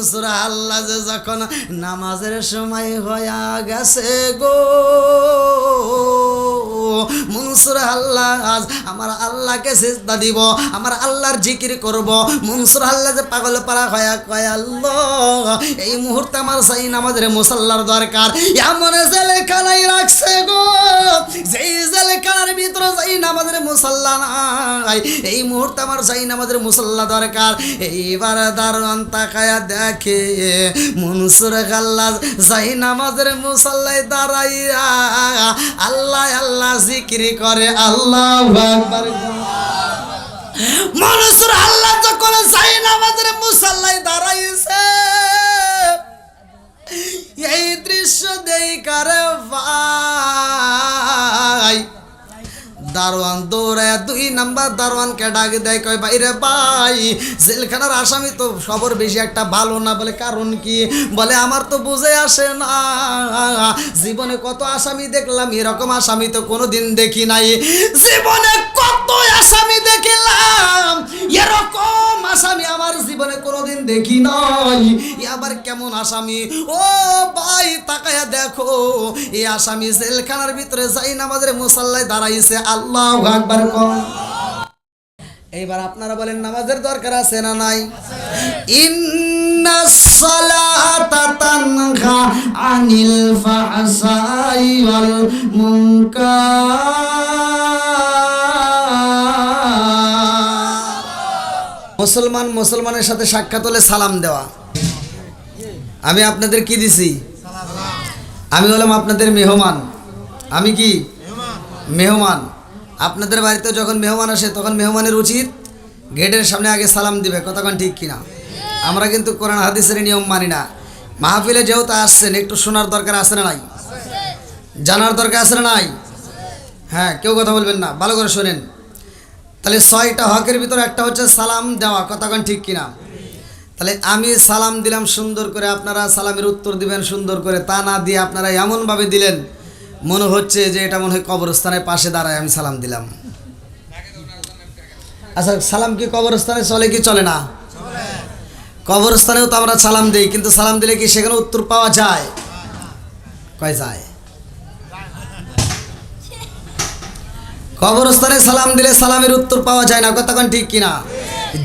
মনসুর আল্লাহ যে যখন নামাজের সময় হয়ে গেছে গো, মনসুর আল্লাহ আজ আমার আল্লাহকে সিজদা দিব, আমার আল্লাহর জিকির করব। মনসুর আল্লাহ যে পাগল পারা হয়ে কয় আল্লাহ এই মুহূর্তে আমার সেই নামাজের মুসাল্লার দরকার। এমন জেলখানায় রাখছে গো, যেই জেলখানার ভিতরে সেই নামাজের মুসাল্লা নাই, এই মুহূর্তে আমার সেই নামাজের মুসাল্লা দরকার। এইবার দারোয়ান তাকায়া দেখে মনসুর আল্লাহ সেই নামাজের মুসাল্লায় দাঁড়াইয়া আল্লাহ আল্লাহ জিকির করে। আল্লাহু আকবার। মনসুর আল্লাহ যখন সেই নামাজের মুসাল্লায় দাঁড়াইছে, এই দৃশ্য দেখারে ভাই দারোয়ান দৌড়ায় 2 নাম্বার দারোয়ানকে ডাক দেয়, কয় বাইরে ভাই জেলখানার আসামি তো খবর বেশি একটা ভালো না। বলে কারণ কি? বলে আমার তো বুঝে আসে না, জীবনে কত আসামি দেখলাম, এরকম আসামি তো কোনোদিন দেখি নাই। জীবনে কত আসামি দেখলাম, এরকম আসামি আমার জীবনে কোনোদিন দেখি নাই। আবার কেমন আসামি? ও ভাই তাকায়া দেখো, এই আসামি জেলখানার ভিতরে যাই নামাজের মুসাল্লায় দাঁড়াইছে। আল্লাহু আকবার। এইবার আপনারা বলেন নামাজের দরকার আছে না নাই? ইন্নাস সালাতা তানহা আনিল ফাহশাই ওয়াল মুনকার। মুসলমানের সাথে সাক্ষাৎ হলে সালাম দেওয়া। আমি আপনাদের কি দিছি? আমি হলাম আপনাদের মেহমান। আমি কি মেহমান? আপনাদের বাড়িতে যখন মেহমান আসে তখন মেহমানের উচিত গেটের সামনে আগে সালাম দিবে। কতক্ষণ ঠিক কিনা? আমরা কিন্তু কোরআন হাদিসের নিয়ম মানি না। মাহফিলে যেহেতু আসছেন একটু শোনার দরকার আছে না নাই? জানার দরকার আছে না নাই? হ্যাঁ, কেউ কথা বলবেন না, ভালো করে শোনেন। তাহলে 6টা হকের ভিতরে একটা হচ্ছে সালাম দেওয়া। কতক্ষণ ঠিক কিনা? তাহলে আমি সালাম দিলাম সুন্দর করে, আপনারা সালামের উত্তর দিবেন সুন্দর করে। তা না দিয়ে আপনারা এমনভাবে দিলেন মনে হচ্ছে যে এটা মনে হয় কবরস্থানের পাশে দাঁড়ায় আমি সালাম দিলাম। আচ্ছা, সালাম কি কবরস্থানে চলে কি চলে না? কবরস্থানেও তো আমরা সালাম দিই, কিন্তু সালাম দিলে কি সেখানে উত্তর পাওয়া যায়? কয় যায়? কবরস্থানে সালাম দিলে সালামের উত্তর পাওয়া যায় না। কতক্ষণ ঠিক কিনা?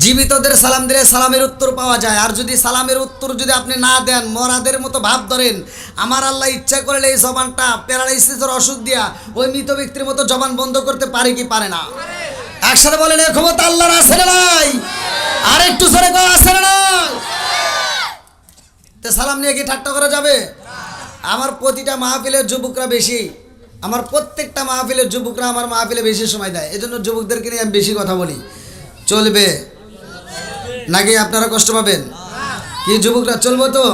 জীবিতদের সালাম দিলে সালামের উত্তর পাওয়া যায়। আর যদি সালামের উত্তর যদি আপনি না দেন, মরাদের মতো ভাব ধরেন, আমার আল্লাহ ইচ্ছা করলে এই জবানটা প্যারালাইসিসের ওষুধ দিয়া ওই মৃত ব্যক্তির মতো জবান বন্ধ করতে পারে কি পারে না? একসাথে বলেন এই ক্ষমতা আল্লাহর আছে না নাই? আর একটু জোরে কও আছে না নাই? তে সালাম নিয়ে কি ঠাট্টা করা যাবে? আমার প্রতিটা মাহফিলের যুবকরা বেশি, আমার প্রত্যেকটা মাহফিলের যুবকরা আমার মাহফিলে বেশি সময় দেয়। এজন্য যুবকদেরকে নিয়ে আমি বেশি কথা বলি। চলবে নাকি আপনারা কষ্ট পাবেন? কি যুবকরা চলবো তো?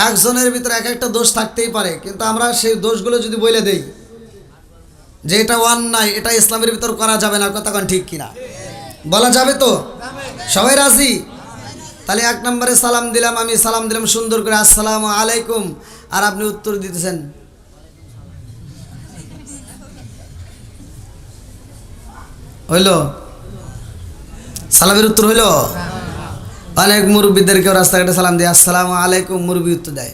একজনের ভিতরে এক একটা দোষ থাকতেই পারে, কিন্তু আমরা সেই দোষগুলো যদি বলে দেই যে এটা অন্যায়, এটা ইসলামের ভিতর করা যাবে না, কতক্ষণ ঠিক কিনা? বলা যাবে তো? সবাই রাজি? তাহলে 1 নম্বরে সালাম দিলাম, আমি সালাম দিলাম সুন্দর করে আসসালামু আলাইকুম, আর আপনি উত্তর দিতেছেন হইল? সালামের উত্তর হইল? অনেক মুরব্বীদেরকেও রাস্তাঘাটে সালাম দিয়ে আসসালামু আলাইকুম, মুরব্বী উত্তর দেয়।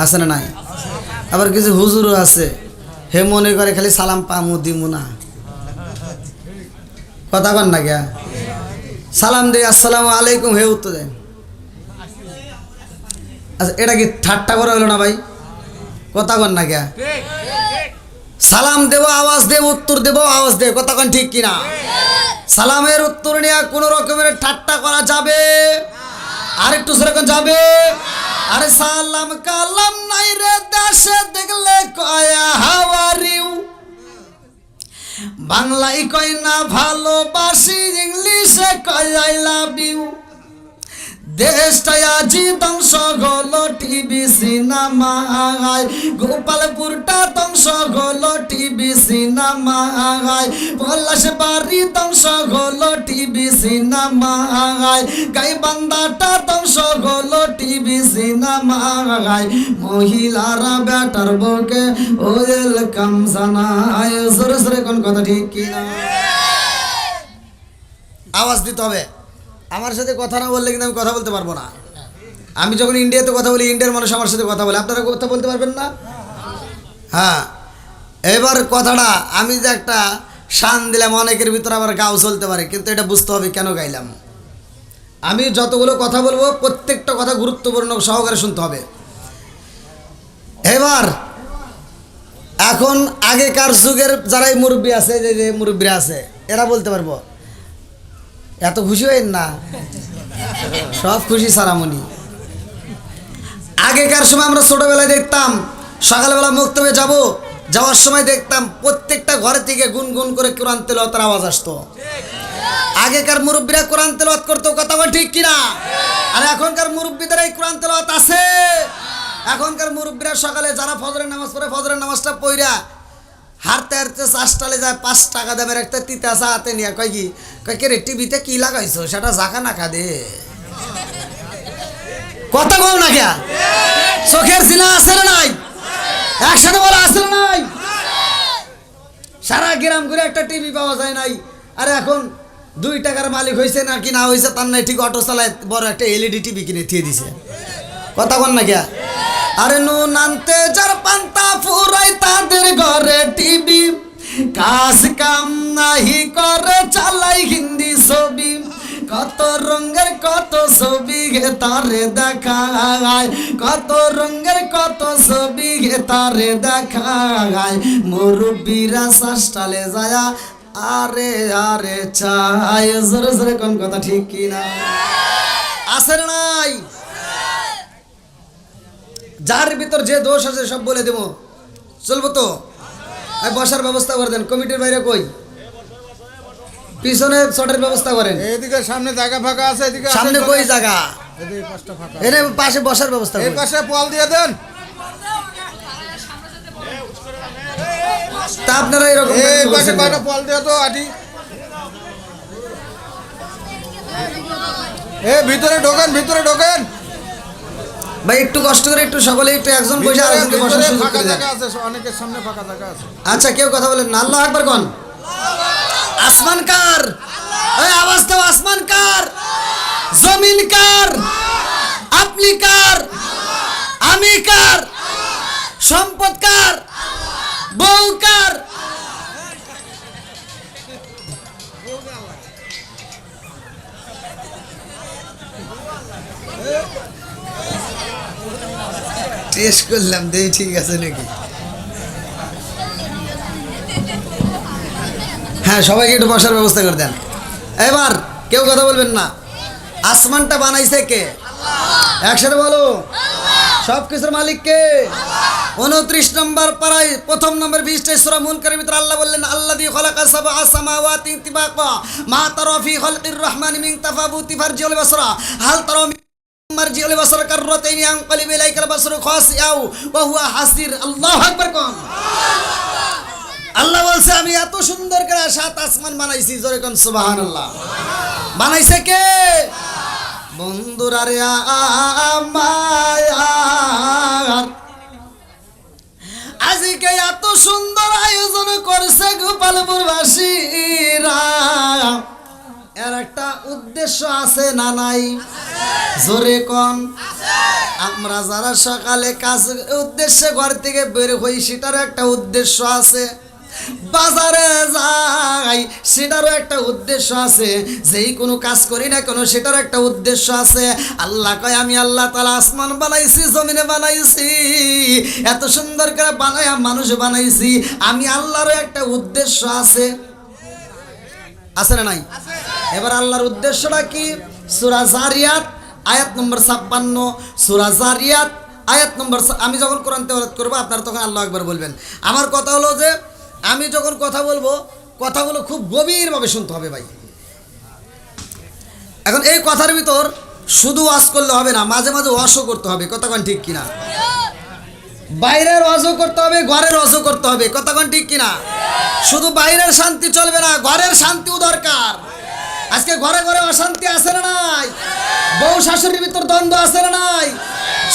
আছে না নাই? আবার কিছু হুজুরও আছে, হে মনে করে খালি সালাম পামু দিমু না। কথা কন না গিয়া? সালাম দিয়ে আসসালামু আলাইকুম, হে উত্তর দেয়। আচ্ছা, এটা কি ঠাট্টা করা হইল না ভাই? কথা কন না গিয়া? সালাম দেব আওয়াজ দেব, উত্তর দেব আওয়াজ দেব, কতক্ষণ ঠিক কিনা? সালামের উত্তর নিয়ে কোনো রকমের ঠাট্টা করা যাবে? আর একটু সেরকম যাবে? আরে সালাম কালাম নাই রে দেশে দেখলে কয় হাউ আর ইউ, বাংলায় কয় না ভালোবাসি, ইংলিশে কয় আই লাভ ইউ। দেশটায় আজি ধ্বংস হলো টিভি সিনেমায়, গোপালপুরটা ধ্বংস হলো টিভি সিনেমায়, পলাশ বাড়ি ধ্বংস হলো টিভি সিনেমায়, গাইবান্ধাটা ধ্বংস হলো টিভি সিনেমায়। মহিলারা বেটার বউকে ওয়েলকাম জানায়। সরে সরে কোন কথা ঠিক কিনা? আওয়াজ দিতে হবে। আমার সাথে কথা না বললে কিন্তু আমি কথা বলতে পারবো না। আমি যখন ইন্ডিয়াতে কথা বলি, ইন্ডিয়ার মানুষ আমার সাথে কথা বলে, আপনারা কথা বলতে পারবেন না? হ্যাঁ, এবার কথাটা আমি যে একটা শান দিলাম, অনেকের ভিতরে আবার গাও চলতে পারে, কিন্তু এটা বুঝতে হবে কেন গাইলাম। আমি যতগুলো কথা বলবো প্রত্যেকটা কথা গুরুত্বপূর্ণ সহকারে শুনতে হবে। এবার এখন আগেকার যুগের যারাই মুরব্বী আছে, যে মুরব্বীরা আছে, এরা বলতে পারবো। এত খুশি হইন না, সব খুশি সারামণি। আগেকার সময় আমরা ছোটবেলায় দেখতাম, সকালবেলা মুক্তবে যাওয়ার সময় দেখতাম প্রত্যেকটা ঘরে থেকে গুনগুন করে কোরআন তেলাওয়াতের আওয়াজ আসতো। আগেকার মুরব্বীরা কোরআন তেলাওয়াত করতো, কথা বল ঠিক কিনা? আর এখনকার মুরব্বীদের এই কোরআন তেলাওয়াত আছে? এখনকার মুরব্বীরা সকালে যারা ফজরের নামাজ পড়ে, ফজরের নামাজটা পড়া হাঁটতে হাঁটতে চাষটালে যায়, 5 টাকা দামের একটা তিতা চা হাতে নিয়ে কয় কি, কয় কে রে টিভিতে কি লাগাইছো, সেটা জাকা না খা দে। কথা বল না কে? চোখের জিনা আছে না নাই? একসাথে বলা আছে না নাই? সারা গ্রাম ঘুরে একটা টিভি পাওয়া যায় নাই। আর এখন 2 টাকার মালিক হয়েছে না কি না হয়েছে তার নাই, ঠিক অটো চালায় বড় একটা এলইডি টিভি কিনে দিয়ে দিছে। কথা বল না কে? আরে নুন আনতে যার পান্তা ফুরাই তাদের ঘরে টিভি, কাজ কাম নাহি করে চালাই হিন্দি ছবি, কত রঙের কত ছবি গে তারে দেখায়, কত রঙের কত ছবি গে তারে দেখায়, মুরব্বীরা চাষটালে যায়া আরে আরে চাই। জোরে জোরে কোন কথা ঠিক কিনা? আছে না নাই? যার ভিতর যে দোষ আছে সব বলে দেবো, চলবো তো? বসার ব্যবস্থা করে দেন। কমিটির বাইরে কই? পিছনে শটের ব্যবস্থা করেন। এদিকে সামনে জায়গা ফাঁকা আছে, এদিকে সামনে কই জায়গা? এদিকে পাঁচটা ফাঁকা। এনে পাশে বসার ব্যবস্থা এই করেন। পাশে পল দিয়ে দেন। তা আপনারা এরকম এই পাশে কয়টা পল দিয়ে তো আটি। ভিতরে ঢোকেন, ভিতরে ঢোকেন ভাই, একটু কষ্ট করে, একটু সকলে একটু একজন বসে আরেকজনকে বসার সুযোগ ফাঁকা করে দেন। জায়গা আছে, অনেকের সামনে ফাঁকা জায়গা আছে। আচ্ছা, কেউ কথা বলেন না। আল্লাহু আকবার কোন? আসমান কার? এই আওয়াজ দাও, আসমান কার? জমিন কার? আপনি কার? আমি কার? সম্পদ কার? বউ কার? টেস্ট করলাম, দেই ঠিক আছে নাকি। হ্যাঁ, সবাইকে একটু বসার ব্যবস্থা করে দেন। এবার কেউ কথা বলবেন না। আসমানটা বানাইছে কে? একসাথে বলো, সব কিছুর মালিক কে? 29 নম্বর পারায় 1ম নম্বর 20 সূরা মুনকারের ভিতরে আল্লাহ বললেন, আল্লাযী খালাকা সাবআ সামাওয়াতি তিবাকা মা তারা ফি খালকির রহমানি মিন তাফাবুতি ফারজিউল বাসরা হাল তারা মারজিউল বাসরা কাররাতাইনি আনকালিব ইলাইকাল বাসরু খাসিআউ ওয়া হুয়া হাসির। আল্লাহু আকবার কোন? আল্লাহ বলছে আমি এত সুন্দর করে 7 আসমান বানাইছি। জোরে কোন সুবহানাল্লাহ। বানাইছে কে? বন্ধুরা রে আমার, আজকে এত সুন্দর আয়োজন করছে গোপালপুরবাসীরা, এর একটা উদ্দেশ্য আছে না নাই? জোরে কোন? আমরা যারা সকালে কাজ উদ্দেশ্যে ঘর থেকে বের হই, সেটারও একটা উদ্দেশ্য আছে। বাজারে যাই, সেটারও একটা উদ্দেশ্য আছে। যেই কোনো কাজ করি না কেন, সেটারও একটা উদ্দেশ্য আছে। আল্লাহ কয় আমি আল্লাহ তাআলা আসমান বানাইছি, জমিনে বানাইছি, এত সুন্দর করে বানায়া মানুষ বানাইছি, আমি আল্লাহরও একটা উদ্দেশ্য আছে। আছে না নাই? এবার আল্লাহর উদ্দেশ্যটা কি? সূরা জারিয়াত আয়াত নম্বর 56। সূরা জারিয়াত আয়াত নম্বর, আমি যখন কোরআন তেলাওয়াত করব আপনারা তখন আল্লাহু আকবার বলবেন। আমার কথা হলো যে আমি যখন কথা বলবো, কথাগুলো খুব গভীরভাবে শুনতে হবে ভাই। এখন এই কথার ভিতর শুধু ওয়াজ করলে হবে না, মাঝে মাঝে ওয়াজও করতে হবে। কথা কোন ঠিক কিনা? বাইরের ওয়াজও করতে হবে, ঘরের ওয়াজও করতে হবে। কথা কোন ঠিক কিনা? শুধু বাইরের শান্তি চলবে না, ঘরের শান্তিও দরকার। আজকে ঘরে ঘরে অশান্তি আছে না নাই? বউ শাশুড়ির ভিতর দ্বন্দ্ব আছে না নাই?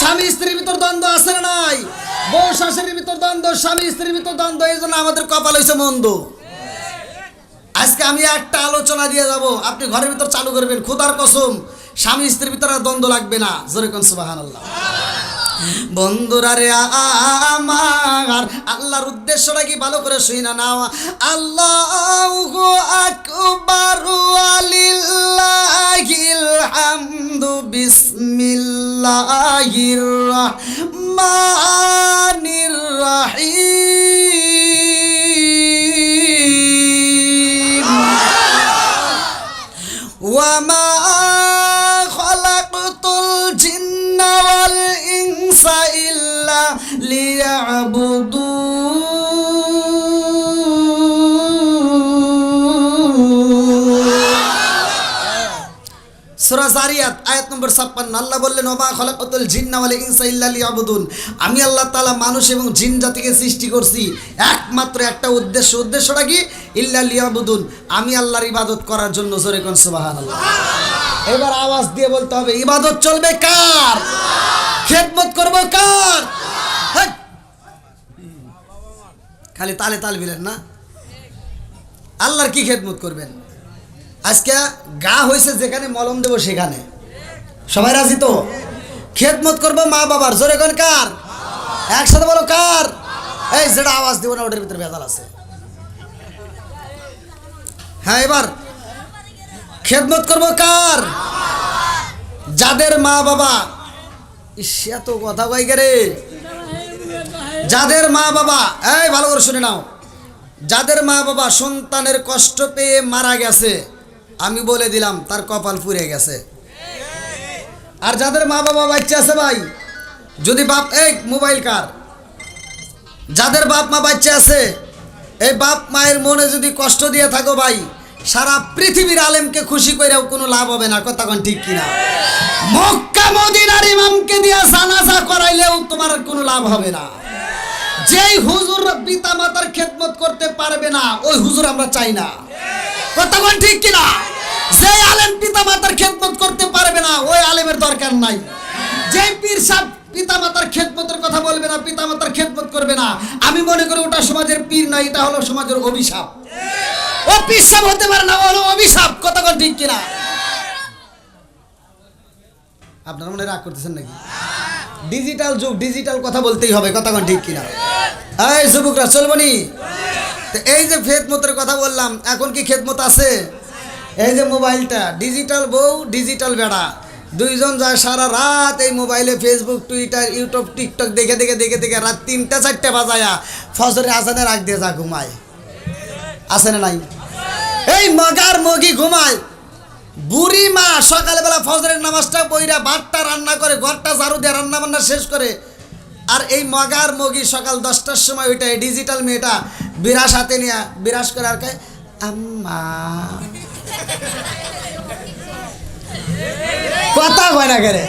স্বামী স্ত্রীর ভিতর দ্বন্দ্ব আছে না নাই? বউ শাশুড়ির ভিতর দ্বন্দ্ব, স্বামী স্ত্রীর ভিতর দ্বন্দ্ব। এই জন্য আমাদের কপাল হয়েছে মন্দ। আজকে আমি একটা আলোচনা দিয়ে যাব, আপনি ঘরের ভিতর চালু করবেন, খোদার কসম স্বামী স্ত্রীর ভিতরে আর দ্বন্দ্ব লাগবে না। জোরে কোন সুবহানাল্লাহ। বন্ধুরা রে আমার, আল্লাহর উদ্দেশ্যটা কি ভালো করে শুনা নাও। আল্লাহু আকবার ওয়ালিল্লাহিল হামদু বিসমিল্লাহির রহমানির রহিম। ওয়া মা খালাকতুল জিন্না ওয়াল ইনসা ইল্লা লিয়াবুদুন। সূরা জারিয়াত আয়াত নম্বর 56। আল্লাহ বললেন, ওয়া মা খালাকতুল জিন্না ওয়াল ইনসা ইল্লা লিয়াবুদুন। আমি আল্লাহ তাআলা মানুষ এবং জিন জাতিকে সৃষ্টি করছি একমাত্র একটা উদ্দেশ্য। উদ্দেশ্যটা কি? ইল্লা লিয়াবুদুন, আমি আল্লাহর ইবাদত করার জন্য। জোরে কোন সুবহানাল্লাহ। এবার আওয়াজ দিয়ে বলতে হবে, ইবাদত চলবে কার? খেদমত করব কার? হেৎ। খালি তালে তাল বিলেন না, আল্লাহর কি খেদমত করবেন? আজকে গা হয়েছে যেখানে মলম দেব সেখানে। সবাই রাজি তো? খেদমত করব মা বাবার। জোরে কোন কার? একসাথে বলো কার? এই যেটা আওয়াজ দিব না ওটার ভিতরে ভেজাল আছে। হ্যাঁ, এবার খেদমত করব কার? যাদের মা বাবা, এত কথা কই রে, যাদের মা বাবা, এই ভালো করে শুনে নাও, যাদের মা বাবা সন্তানের কষ্ট পেয়ে মারা গেছে, আমি বলে দিলাম তার কপাল পুড়ে গেছে। আর যাদের মা বাবা বাচ্চা আছে ভাই, যদি বাপ, এই মোবাইল কার, যাদের বাপ মা বাচ্চা আছে, এই বাপ মায়ের মনে যদি কষ্ট দিয়ে থাকো ভাই, সারা পৃথিবীর আলেমকে খুশি কইরাও কোনো লাভ হবে না। কথা কোন ঠিক কিনা? মক্কা মদিনার ইমামকে দিয়া জানাজা করাইলেও তোমার কোনো লাভ হবে না। যেই হুজুর পিতা মাতার খেদমত করতে পারবে না, ওই হুজুর আমরা চাই না। কথা কোন ঠিক কিনা? যেই আলেম পিতা মাতার খেদমত করতে পারবে না, ওই আলেমের দরকার নাই। যেই পীর সাহেব পিতা মাতার খেদমতের কথা বলবে না, পিতা মাতার খেদমত করবে না, আমি মনে করি ওটা সমাজের পীর নয়, এটা হলো সমাজের অভিশাপ। ও পীর সাহেব হতে পারে না, হলো অভিশাপ। কথা কোন ঠিক কিনা? আপনারা মনে রাগ করতেছেন নাকি? ডিজিটাল যুগ, ডিজিটাল কথা বলতেই হবে। কথা কোন ঠিক কিনা? এই যুবকরা চলবো নি? এই যে খেদমতের কথা বললাম, এখন কি খেদমত আছে? এই যে মোবাইলটা, ডিজিটাল বউ ডিজিটাল বেড়া, দুইজন যায় সারা রাত এই মোবাইলে ফেসবুক, টুইটার, ইউটিউব, টিকটক দেখে দেখে দেখে দেখে রাত 3টা 4টা বাজায়া ফজরের আজানের আগ দিয়ে যা ঘুমায়। আছে না নাই? এই মগার মগি ঘুমায়। বুড়ি মা সকালবেলা ফজরের নামাজটা পইরা ভাতটা রান্না করে, ঘরটা ঝাড়ু দিয়ে রান্না বান্না শেষ করে, আর এই মগার মগি সকাল 10টার সময় ওইটা ডিজিটাল মেয়েটা বিরাস হাতে নিয়ে বিরাস করে আর কয় আম্মা। কথা কয় না করে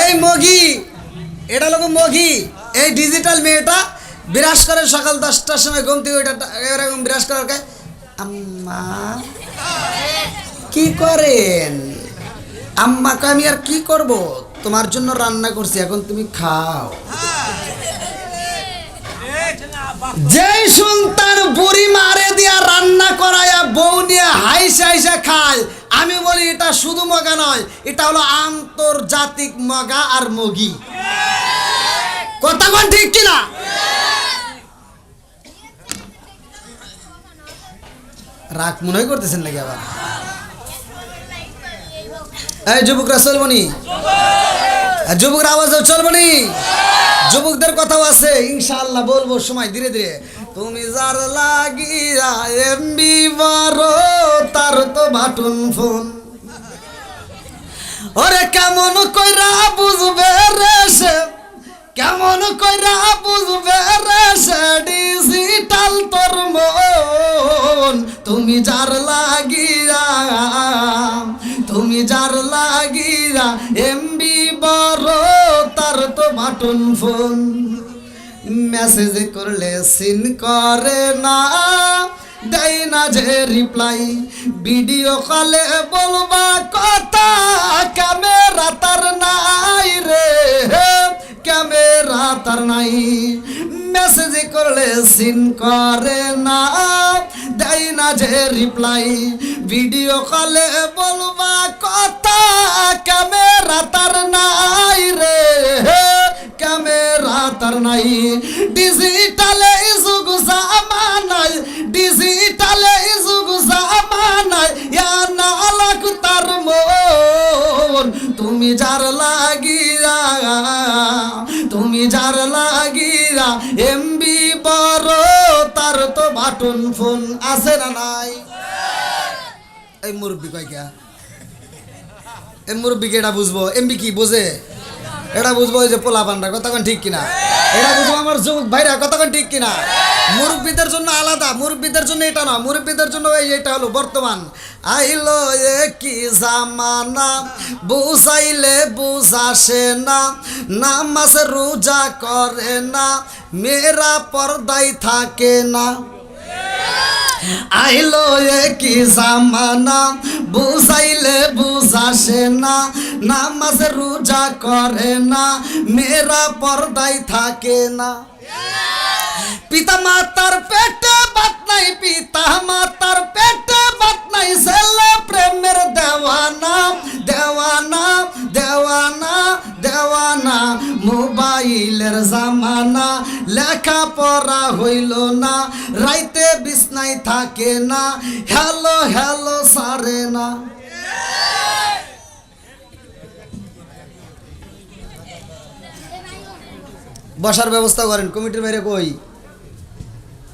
এই মগি, এটা লোক মগি। এই ডিজিটাল মেয়েটা বিরাস করে সকাল 10টার সময় ঘুম থেকে ওইটা এরকম বিরাস করে আর কয় আম্মা। কি করেন? আম্মা কয় আমি আর কি করব, তোমার জন্য রান্না করছি, এখন তুমি খাও। যেই সন্তান বুড়ি মারে দিয়া রান্না করায়া বউ নিয়ে হাইসা হাইসা খায়, আমি বলি এটা শুধু মগা নয়, এটা হলো আন্তর্জাতিক মগা আর মগি। কথা কোন ঠিক কিনা? রাগ মনে হয় করতেছেন নাকি আবার? এই যুবকরা চলবনি? যুবকরা আওয়াজ চলবনি? যুবকদের কথাও আছে ইনশাআল্লাহ, বলবো সময় ধীরে ধীরে। তুমি যার লাগিয়া এমবি বড়, তার তো বাটন ফোন। ওরে কেমন কইরা বুঝবে রে সে, কেমন কইরা বুঝবে রে সে ডিজিটাল তোর মন। তুমি যার লাগিয়া, তুমি যার লাগিয়া এমবি বড়, তার তো বাটন ফোন। মেসেজ করলে সিন করে না, দেয় না যে রিপ্লাই, ভিডিও কলে বলবা কথা, ক্যামেরা তার নাই রে, ক্যামেরা তার নাই। মেসেজ করলে সিন করে না, দেয় না যে রিপ্লাই, ভিডিও কলে বলবা কথা ক্যামেরা তার নাই রে, ক্যামেরা তার নাই। ডিজিটালে যুগ জামানায়, ডিজিটালে যুগ জামানায় ইয়া না লাখ তার মন। তুমি যার লাগিয়া, তুমি যার লাগিয়া এমবি বড়, তার তো বাটন ফোন আছে না নাই? এই মুরব্বী কয় কে? এই মুরব্বীকে এটা বুঝবো, এমবি কি বোঝে? এটা বুঝবো ওই যে পোলা পান্ডা, কতক্ষণ ঠিক কিনা? এটা বুঝবো আমার যুবক ভাইরা, কতক্ষণ ঠিক কিনা? মুরব্বীদের জন্য আলাদা, মুরব্বীদের জন্য এটা না, মুরব্বীদের জন্য এটা হলো বর্তমান। আইলো কি জামানা, বুঝাইলে বুঝাসে না, নামাজ রোজা করে না, মেয়েরা পর্দায় থাকে না। আইলো কি জামানা, বুঝাইলে বুঝাসে না, নামাজ রোজা করে না, মেয়েরা পর্দায় থাকে না। পিতা মাতার পেটে বাত নাই, পিতা মাতার পেটে বাত নাই, ছেলে প্রেমের দেওয়ানা, দেওয়ানা, দেওয়ানা, দেওয়ানা। মোবাইলের জামানা, লেখা পড়া হইল না, রাইতে বিছনায় থাকে না, হ্যালো হ্যালো সারে না। বসার ব্যবস্থা করেন, কমিটির বাইরে কই?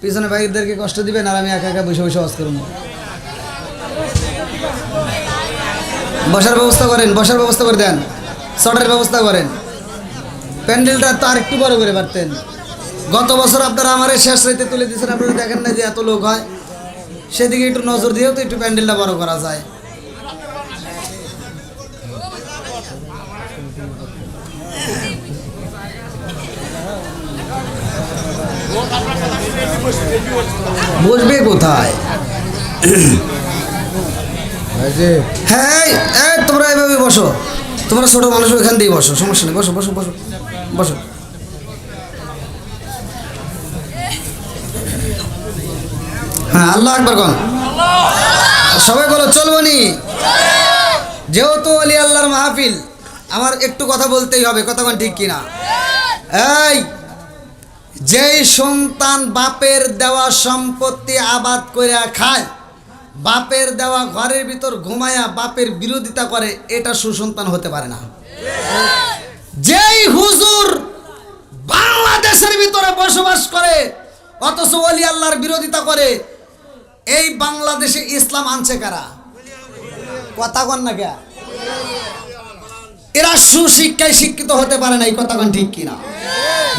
পিছনে ভাইদেরকে কষ্ট দিবেন আর আমি একা একা বসে বসে ওয়াজ করব। বসার ব্যবস্থা করেন, বসার ব্যবস্থা করে দেন, শর্টের ব্যবস্থা করেন। প্যান্ডেলটা তো আর একটু বড় করে পারতেন। গত বছর আপনারা আমার শেষ রাইতে তুলে দিয়েছেন, আপনারা দেখেন না যে এত লোক হয়, সেদিকে একটু নজর দিয়েও তো একটু প্যান্ডেলটা বড় করা যায়। বসবে কোথায়? হ্যাঁ তোমরা এভাবে বসো, তোমরা ছোট মানুষ এখান দিয়ে বসো, সমস্যা নেই, বসো বসো বসো বসো। হ্যাঁ আল্লাহ আকবার কোন, সবাই বলো চলবনি। যেহেতু আলী আল্লাহর মাহফিল, আমার একটু কথা বলতেই হবে, কতক্ষণ ঠিক কিনা? এই যেই সন্তান বাপের দেওয়া সম্পত্তি আবাদ করে খায়, বাপের দেওয়া ঘরের ভিতর ঘুমায়া বাপের বিরোধিতা করে, এটা সুসন্তান হতে পারে না। যেই হুজুর বাংলাদেশের ভিতরে বসবাস করে অথচ ওলি আল্লাহর বিরোধিতা করে, এই বাংলাদেশে ইসলাম আনছে কারা? কথা কন না কে? এরা সুশিক্ষায় শিক্ষিত হতে পারে না, এই কথাগণ ঠিক কিনা?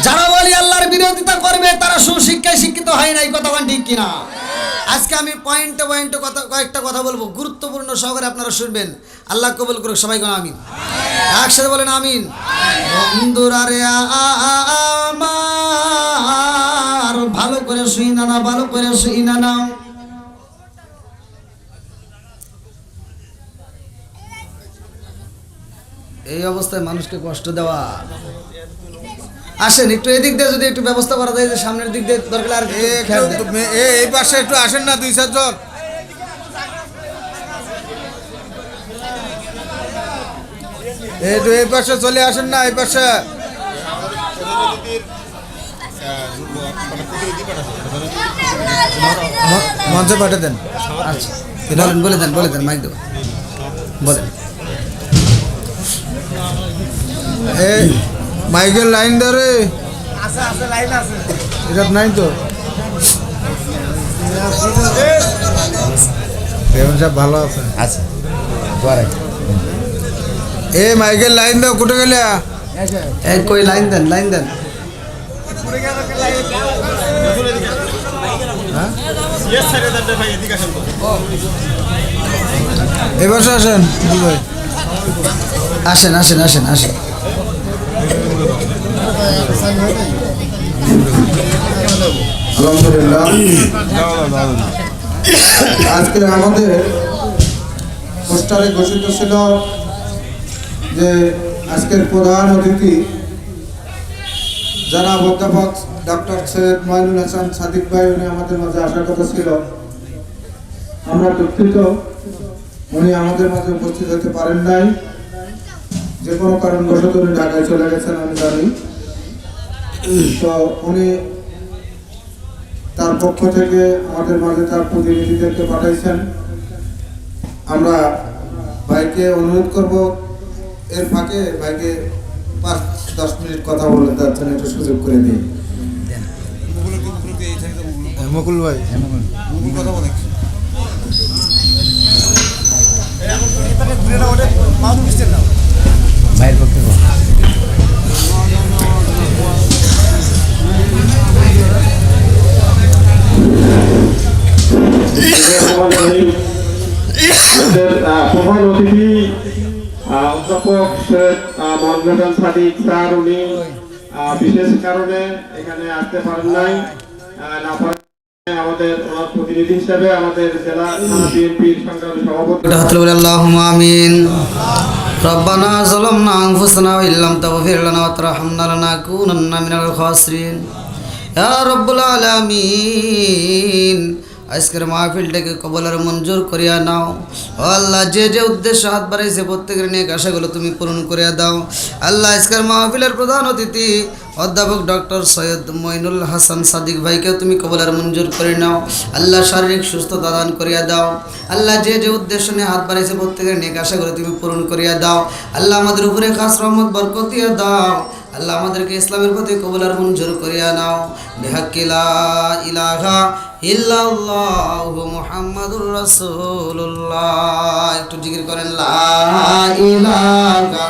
যারা ওলি আল্লাহর বিরোধিতা করবে তারা সুশিক্ষায় শিক্ষিত হয় নাই, কথাগণ ঠিক কিনা? আজকে আমি পয়েন্টে পয়েন্টে কয়েকটা কথা বলবো, গুরুত্বপূর্ণ সহকারে আপনারা শুনবেন। আল্লাহ কবুল করুক, সবাই কোন আমিন, একসাথে বলেন আমিন। বন্ধুরা রে আমার, ভালো করে শুই না, ভালো করে শুই না। এই অবস্থায় মানুষকে কষ্ট দেওয়া। আসেন একটু এদিক দিয়ে যদি একটু ব্যবস্থা করা যায়, যে সামনের দিক দিয়ে দরকার আর এই পাশে একটু আসেন না, 2-4 জন এই পাশে চলে আসেন না, এই পাশে। মঞ্চে পাঠিয়ে দেন। আচ্ছা বলেন, বলে দেন, বলে দেন, মাইক দেবো, বলেন। এই মাইকেল লাইন ধরে এটা নাই তো, সব ভালো আছে। আচ্ছা এ মাইকেল লাইন দাও, কোটে গেলে? এই কই লাইন দেন, লাইন দেন। এবার আসেন, আসেন আসেন আসেন আসেন। আলহামদুলিল্লাহ, আজকে আমাদের পোস্টারে ঘোষিত ছিল যে আজকের প্রধান অতিথি যারা অধ্যাপক ডক্টর সৈয়দ মঈনুল হাসান সাদিক ভাই, উনি আমাদের মাঝে আসার কথা ছিল, আমরা দুঃখিত উনি আমাদের মাঝে উপস্থিত হতে পারেন নাই, যে কোনো কারণবশত উনি ঢাকায় চলে গেছেন আমি জানি। তো উনি তার পক্ষ থেকে আমাদের মাঝে তার প্রতিনিধিদেরকে পাঠাইছেন। আমরা ভাইকে অনুরোধ করব এর ফাঁকে ভাইকে 5-10 মিনিট কথা বলে তার জন্য একটু সুযোগ করে দিই। মুকুল ভাই ভাইয়ের পক্ষে প্রধান অতিথি অধ্যাপক শেখ মনজুর সাদিক স্যার, উনি বিশেষ কারণে এখানে আসতে পারেন নাই, না পারেন আমাদের ওনার প্রতিনিধি হিসেবে আমাদের জেলা থানা বিএনপির সংগ্রামী সভাপতি। আল্লাহুম্মা আমিন। রব্বানা যালামনা আনফুসানা ওয়া ইল্লাম তাগফির লানা ওয়া তারহামনা লানাকুনান্না মিনাল খাসিরিন। ইয়া রাব্বুল আলামিন, আজকের মাহফিলটাকে কবুল আর মঞ্জুর করিয়া নাও। ও আল্লাহ, যে যে উদ্দেশ্য হাত বাড়াইছে প্রত্যেকের নিয়ে আশাগুলো তুমি পূরণ করিয়া দাও। আল্লাহ, আজকের মাহফিলের প্রধান অতিথি অধ্যাপক ডক্টর সৈয়দ মঈনুল হাসান সাদিক ভাইকেও তুমি কবুল আর মঞ্জুর করে নাও। আল্লাহ, শারীরিক সুস্থতা দান করিয়া দাও। আল্লাহ, যে যে উদ্দেশ্য নিয়ে হাত বাড়াইছে প্রত্যেকের নিয়ে আশাগুলো তুমি পূরণ করিয়া দাও। আল্লাহ, আমাদের উপরে খাস রহমত বরকত দিয়া দাও। আল্লাহ, আমাদেরকে ইসলামের প্রতি কবুল আর মঞ্জুর করিয়া নাও। বিহাক্কি লা ইলাহা ইল্লাল্লাহু মুহাম্মাদুর রাসূলুল্লাহ। একটু জিকির করেন, লা ইলাহা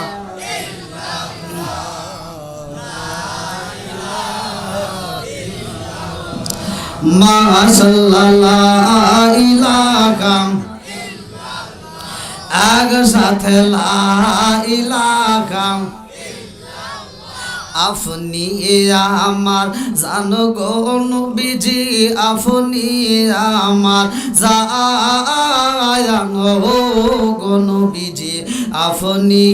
মাশাআল্লাহ, লা ইলাহা আগ সাথে লা ইলাহা আপনি আমার জানো গো নবীজি, আপনি আমার জানো গো নবীজি, আপনি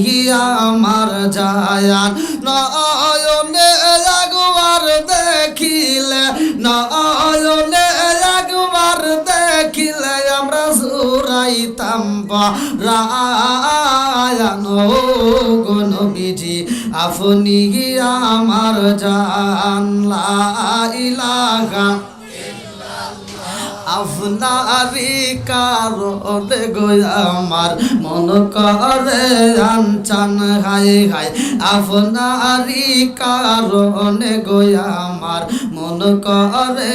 আমার জায়ান। নয়নে একবার দেখিলে, নয়নে একবার দেখিলে আমরা জুরাইতাম পরায়ান গো নবীজি, আপনি আমার জান। লা ইলাহা আপনারি কারণে গো আমার মন করে আনচান, হাই হাই আপনারি কারণে গো আমার মন করে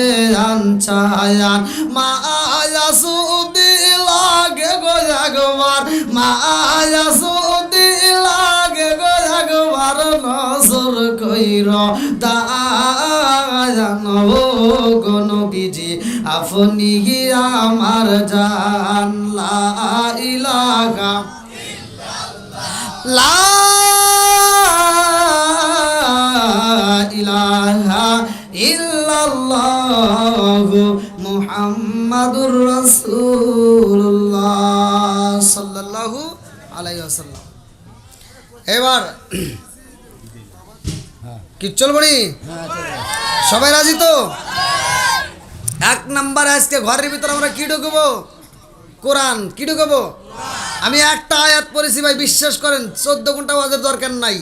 আনচায়ান। মায়া সুদি লাগে গো একবার, মায়া সুদি লাগে গো একবার নজর কইর দায়ান গো নবীজি, আপনি আমার জান। লা ইলাহা লা ইলাহা ইল্লাল্লাহু মুহাম্মাদুর রাসূলুল্লাহ সাল্লাল্লাহু আলাইহি ওয়াসাল্লাম। এবার কি চলবো নি? সবাই রাজি তো? 1 নাম্বার, আজকে ঘরের ভিতরে আমরা কি ঢুকবো? কোরআন। কি ঢুকবো? আমি একটা আয়াত পড়েছি ভাই, বিশ্বাস করেন 14 ঘন্টা ওয়াজের দরকার নাই,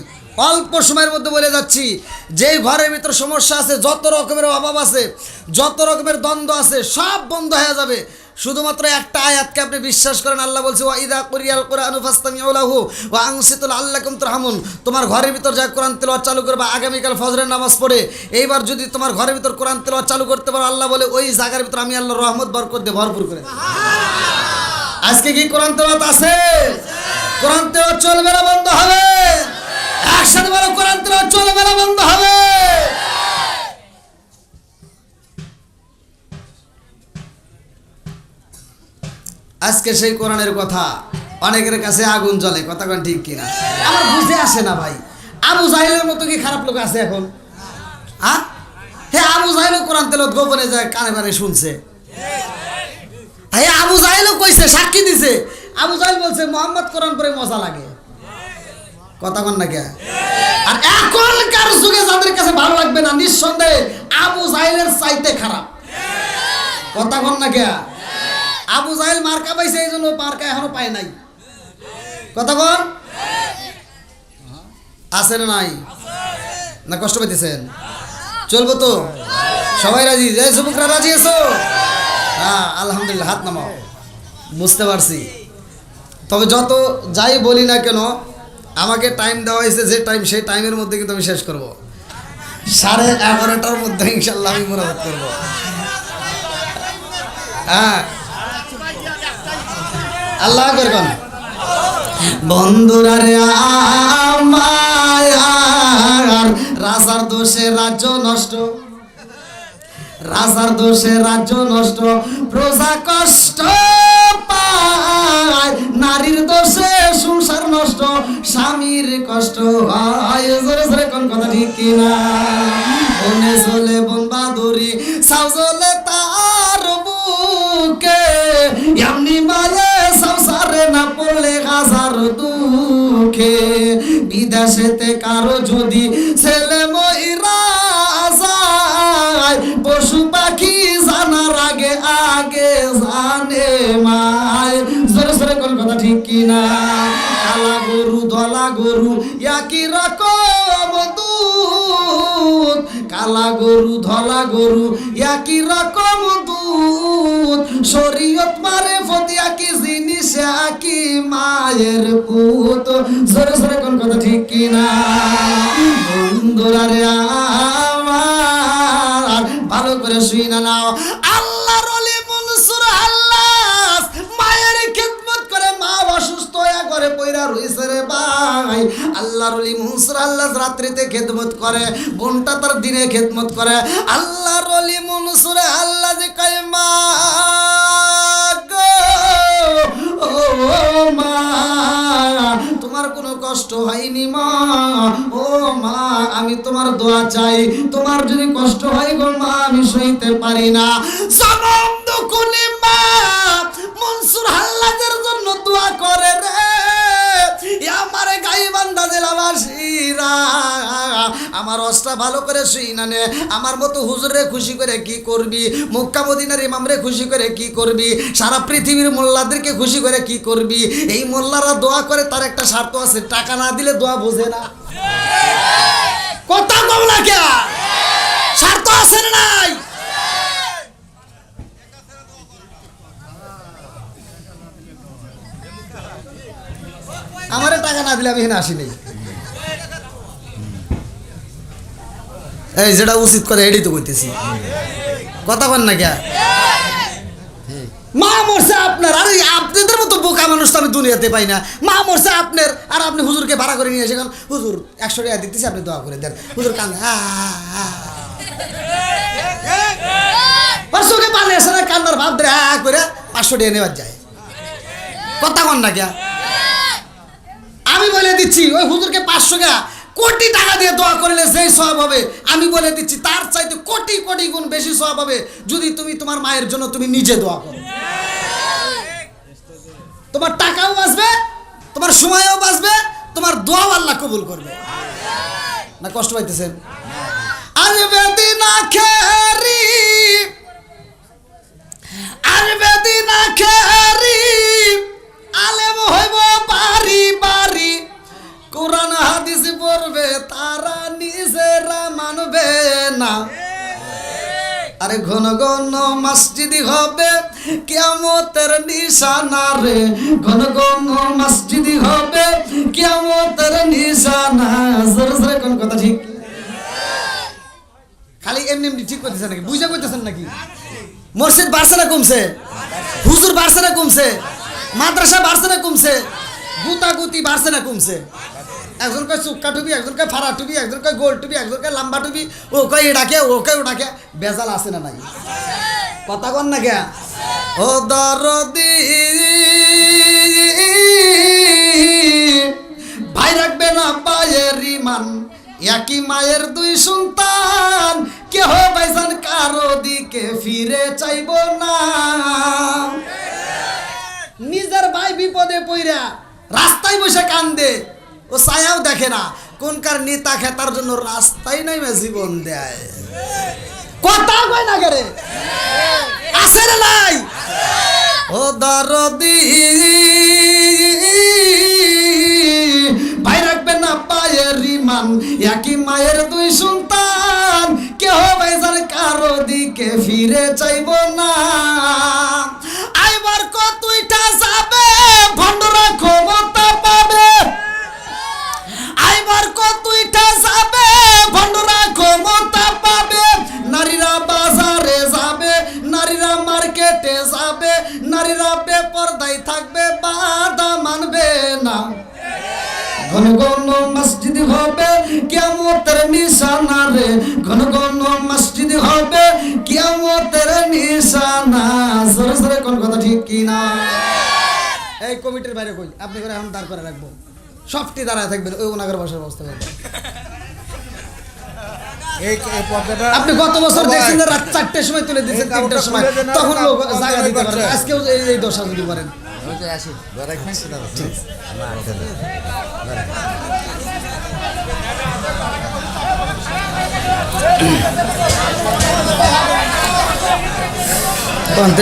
অল্প সময়ের মধ্যে বলে যাচ্ছি। যেই ঘরের ভিতর সমস্যা আছে, যত রকমের অভাব আছে, যত রকমের দ্বন্দ্ব আছে, সব বন্ধ হয়ে যাবে শুধুমাত্র একটা আয়াতকে আপনি বিশ্বাস করেন। আল্লাহ বলছে, ওয়া ইযা কুরিয়াল কুরআনু ফাসতামিউ লাহু ওয়া আনসিতু লাআল্লাকুম তুরহামুন। তোমার ঘরের ভিতর যা কোরআন তেলাওয়াত চালু করবে, আগামীকাল ফজরের নামাজ পড়ে এইবার যদি তোমার ঘরের ভিতর কোরআন তেলাওয়াত চালু করতে পারো, আল্লাহ বলে ওই জায়গার ভিতর আমি আল্লাহর রহমত বরকত দিয়ে ভরপুর করে। আজকে কি কোরআন তেলাওয়াত আছে? কোরআন তেলাওয়াত চলবে না বন্ধ হবে? একসাথে বলো, কোরআন তেলাওয়াত চলবে না বন্ধ হবে? আজকে সেই কোরআনের কথা অনেকের কাছে আগুন জ্বলে, কথা কোন ঠিক কিনা? আমার বুঝে আসে না ভাই, আবু জাহেলের মতো কি খারাপ লোক আছে এখন? হ্যাঁ, আবু জাহেল কোরআন তেলাওয়াত গোপনে যায় কানে কানে শুনছে। হ্যাঁ, আবু জাহেলও কইছে, সাক্ষী দিছে। আবু জাহেল বলছে মোহাম্মদ কোরআন পড়ে মজা লাগে, কথা কোন না কে? আর এখনকার যুগে যাদের কাছে ভালো লাগবে না, নিঃসন্দেহে আবু জাহেলের চাইতে খারাপ, কথা কোন না কে? আবু জাহেল মার্কা পাইছে, এই জন্য মার্কা এখনো পায় নাই। কথা বল, আছে না নাই? না কষ্ট পাইতেছেন? চলবো তো সবাই রাজি? যে যুবকরা রাজি আছো? হ্যাঁ আলহামদুলিল্লাহ, হাত নামাও। বুঝতে পারছি। তবে যত যাই বলি না কেন, আমাকে টাইম দেওয়া হয়েছে যে টাইম, সেই টাইমের মধ্যে কিন্তু আমি শেষ করব। 11:30টার মধ্যে ইনশাল্লাহ আমি মুনাজাত করব। হ্যাঁ আল্লাহ করবেন। বন্ধুরা রে আমার, রাজার দোষে রাজ্য নষ্ট, রাজার দোষে রাজ্য নষ্ট, প্রজা কষ্ট পায়, নারীর দোষে সংসার নষ্ট, স্বামীর কষ্ট হয়। জোরে জোরে কোন কথা ঠিক কিনা? বনে চলে বন বাদুরি, সাউ চলে তার বুকে, এমনি মালে সংসারে না পড়লে হাজার দুঃখে। বিদেশেতে কারো যদি ছেলে মহিলা যায়, পশু পাখি জানার আগে আগে জানে মায়। জোরে জোরে কোন কথা ঠিক কিনা? কালা গরু ধলা গরু একই রকম দুধ, কালা গরু ধলা গরু একই রকম দুধ, শরীয়ত মারে ফতি একই জিনিস একই মায়ের পুত। জোরে জোরে কোন কথা ঠিক কিনা? বন্ধুরা রে আমার, ভালো করে শুইনা নাও। আল্লাহর ওলি মনসুর আল্লাহ মায়ের খেদমত করে, মা অসুস্থ হয়ে ঘরে পয়রা রইছে রে ভাই। আল্লাহর ওলি মনসুর আল্লাহ রাত্রিতে খেদমত করে, বোনটা তার দিনে খেদমত করে। আল্লাহর ওলি মনসুর আল্লাহ যে কয় মা গো, ও মা তোমার কোনো কষ্ট হয়নি মা, ও মা আমি তোমার দোয়া চাই, তোমার যদি কষ্ট হয় গো মা আমি সইতে পারি না। জনম দুকুনি মা মনসুর হাল্লাদের জন্য দোয়া করে রে। আমার গাইবান্ধা জেলাবাসীরা, আমার অস্ত্র ভালো করে শুই না নে। আমার মতো হুজুরে খুশি করে কি করবি, মক্কা মদিনার ইমামরে খুশি করে কি করবি, সারা পৃথিবীর মোল্লাদেরকে খুশি করে কি করবি? এই মোল্লারা দোয়া করে, তার একটা স্বার্থ আছে, টাকা না দিলে দোয়া বোঝে না। কথা কম না কে? স্বার্থ আছে না নাই? আমারে টাকা না দিলে আমি এখানে আসিনি। এই যেটা উচিত করে এটাই তো করতেছি। কথা বল না কে? মা মরছে আপনার, আরে আপনাদের মতো বোকা মানুষ তো আমি দুনিয়াতে পাই না। মা মরছে আপনার, আর আপনি হুজুরকে ভাড়া করে নিয়ে এসে হুজুর 100 টাকা দিতেছি আপনি দোয়া করে দেন। হুজুর কান্দে, চোখে পানি আসে না, কান্নার ভাব ধরে করে 500 টাকা নেওয়ার যায়। কথা কন না কে? আমি বলে দিচ্ছি ওই হুজুরকে 500 টাকা কোটি টাকা দিয়ে দোয়া করলে যেই সওয়াব হবে, আমি বলে দিচ্ছি তার চাইতে কোটি কোটি গুণ বেশি সওয়াব হবে যদি তুমি তোমার মায়ের জন্য তুমি নিজে দোয়া করো। তোমার টাকাও বাঁচবে, তোমার সময়ও বাঁচবে, তোমার দোয়াও আল্লাহ কবুল করবে। না কষ্ট পাইতেছেন? আজ বেদিনা খেরি, আজ বেদিনা খেরি, আলেম হইব বাড়ি বাড়ি, কোরআন হাদিস পড়বে তারা নিজেরা মানবে না। আরে ঘন ঘন মসজিদি হবে কিয়ামতের নিশানা রে, ঘন ঘন মসজিদি হবে কিয়ামতের নিশানা। জোরে জোরে কোন কথা ঠিক? খালি এমনি এমনি ঠিক করতেছেন নাকি? বুঝা করতেছেন নাকি? মসজিদ বাড়ছে না কমছে? হুজুর বাড়ছে না কমছে? মাদ্রাসা বাড়ছে না কমছে? গুতাগুতি বাড়ছে না কমছে? একজন কয় চুক্কা টুপি, একজন কয় ফাড়া টুপি, একজন কয় গোল টুপি, একজন কয় লম্বা টুপি, ও কয় এটাকে, ও কয় ওটাকে। বেজাল আছে না নাই? কথা কন না কে? ও দরদি ভাই রাখবে না পায়ের ইমান, একই মায়ের দুই সন্তান, কেহ ভাইজান কারো দিকে ফিরে চাইব না। নিজের ভাই বিপদে পইরা রাস্তায় বসে কান্দে, ও ছায়াও দেখে না, কোনকার নেতা খেতার জন্য রাস্তায় নাইমে জীবন দেয়। কথা কয় না করে? আছে না নাই? ও দরদি ভাই রাখবেন না পায়ের রিমান একই মায়ের দুই সন্তান কেহ ভাইজান কারো দিকে ফিরে চাইব না আইবার কতইটা যাবে ভণ্ডরা ক্ষমতা পাবে আইবার কতইটা যাবে ভণ্ডরা ক্ষমতা পাবে নারীরা বাজারে যাবে নারীরা মার্কেটে যাবে নারীরা বেপরদায় থাকবে বাধা মানবে না ঘন ঘন মসজিদ হবে কিয়ামতের নিশানা রে ঘন ঘন মসজিদ হবে কিয়ামতের নিশানা জোরে জোরে কোন কথা ঠিক কি না এই কমিটির বাইরে কই আপনি করে এখন দাঁড় করে রাখবো সবটি দাঁড়ায় থাকবেন ওই ওনাগর বসার ব্যবস্থা করবেন এই পর্দাটা আপনি গত বছর দেখছেন যে রাত 4টার সময় তুলে দিয়েছেন 3টার সময় তখন লোক জায়গা দিতে পারে আজকেও এই দশা যদি পারেন আসি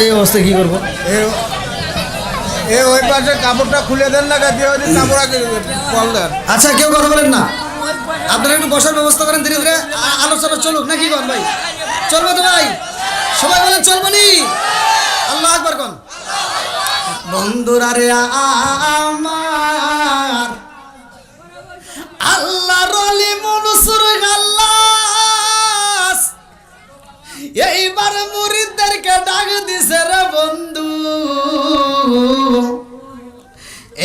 এই অবস্থায় কি করবো এ ওই পাশে কাপড়টা খুলে দেন না দিয়ে ওই কাপড় আগে কল দেন আচ্ছা কেউ কথা বলেন না আপনারা একটু বসার ব্যবস্থা করেন ধীরে ধীরে আলোচনা চলুক নাকি কন ভাই চলবে তো ভাই সবাই বলেন চলবো নি আল্লাহ আকবার কন বন্ধুরা রে আমার আল্লাহর ওলি মনসুর গাল্লাস এইবার মুরিদদেরকে ডাক দিছে রে বন্ধু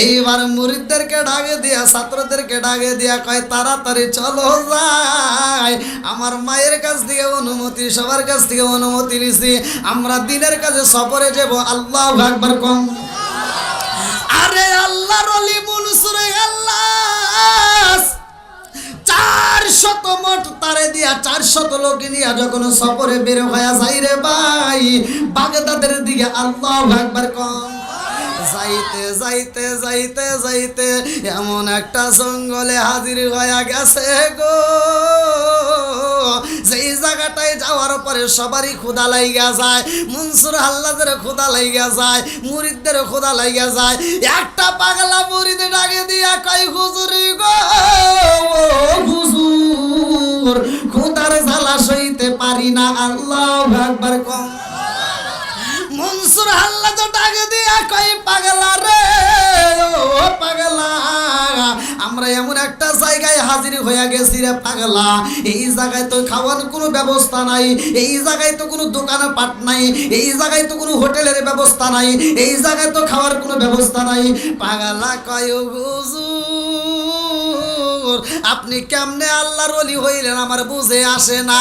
এইবার মুরিদদেরকে ডাকে দিয়া ছাত্রদেরকে ডাকে দিয়া কয় তাড়াতাড়ি চলো যাই আমার মায়ের কাছ থেকে অনুমতি সবার কাছ থেকে অনুমতি নিছি আমরা দিনের কাছে সফরে যাব আল্লাহু আকবার কম আরে আল্লাহর ওলি মনসুর আল্লাহ 400 মোট তারে দিয়া 400 লোক নিয়ে যখন সফরে বের হয়ে যায় রে ভাই বাগদাদের দিকে আল্লাহু আকবার কম যাইতে যাইতে যাইতে যাইতে এমন একটা জঙ্গলে হাজির হয়ে গেছে গো যেই জায়গাটায় যাওয়ার পরে সবারই ক্ষুধা লাইগা যায় মনসুর হাল্লাদের ক্ষুধা লাইগা যায় মুরিদদের ক্ষুধা লাইগা যায় একটা পাগলা মুরিদ ডাকে দিয়া কয় হুজুরি গো হুজুর ক্ষুধার জ্বালা সইতে পারি না আল্লাহু আকবার কম মনসুর হাল্লা তো ডাকে দিয়া কই পাগলা রে ও পাগলা আমরা এমন একটা জায়গায় হাজির হয়ে গেছি রে পাগলা এই জায়গায় তো খাওয়ার কোনো ব্যবস্থা নাই এই জায়গায় তো কোনো দোকান পাট নাই এই জায়গায় তো কোনো হোটেলের ব্যবস্থা নাই এই জায়গায় তো খাওয়ার কোনো ব্যবস্থা নাই পাগলা কয় হুজুর আপনি কেমনে আল্লাহর ওলি হইলেন আমার বুঝে আসে না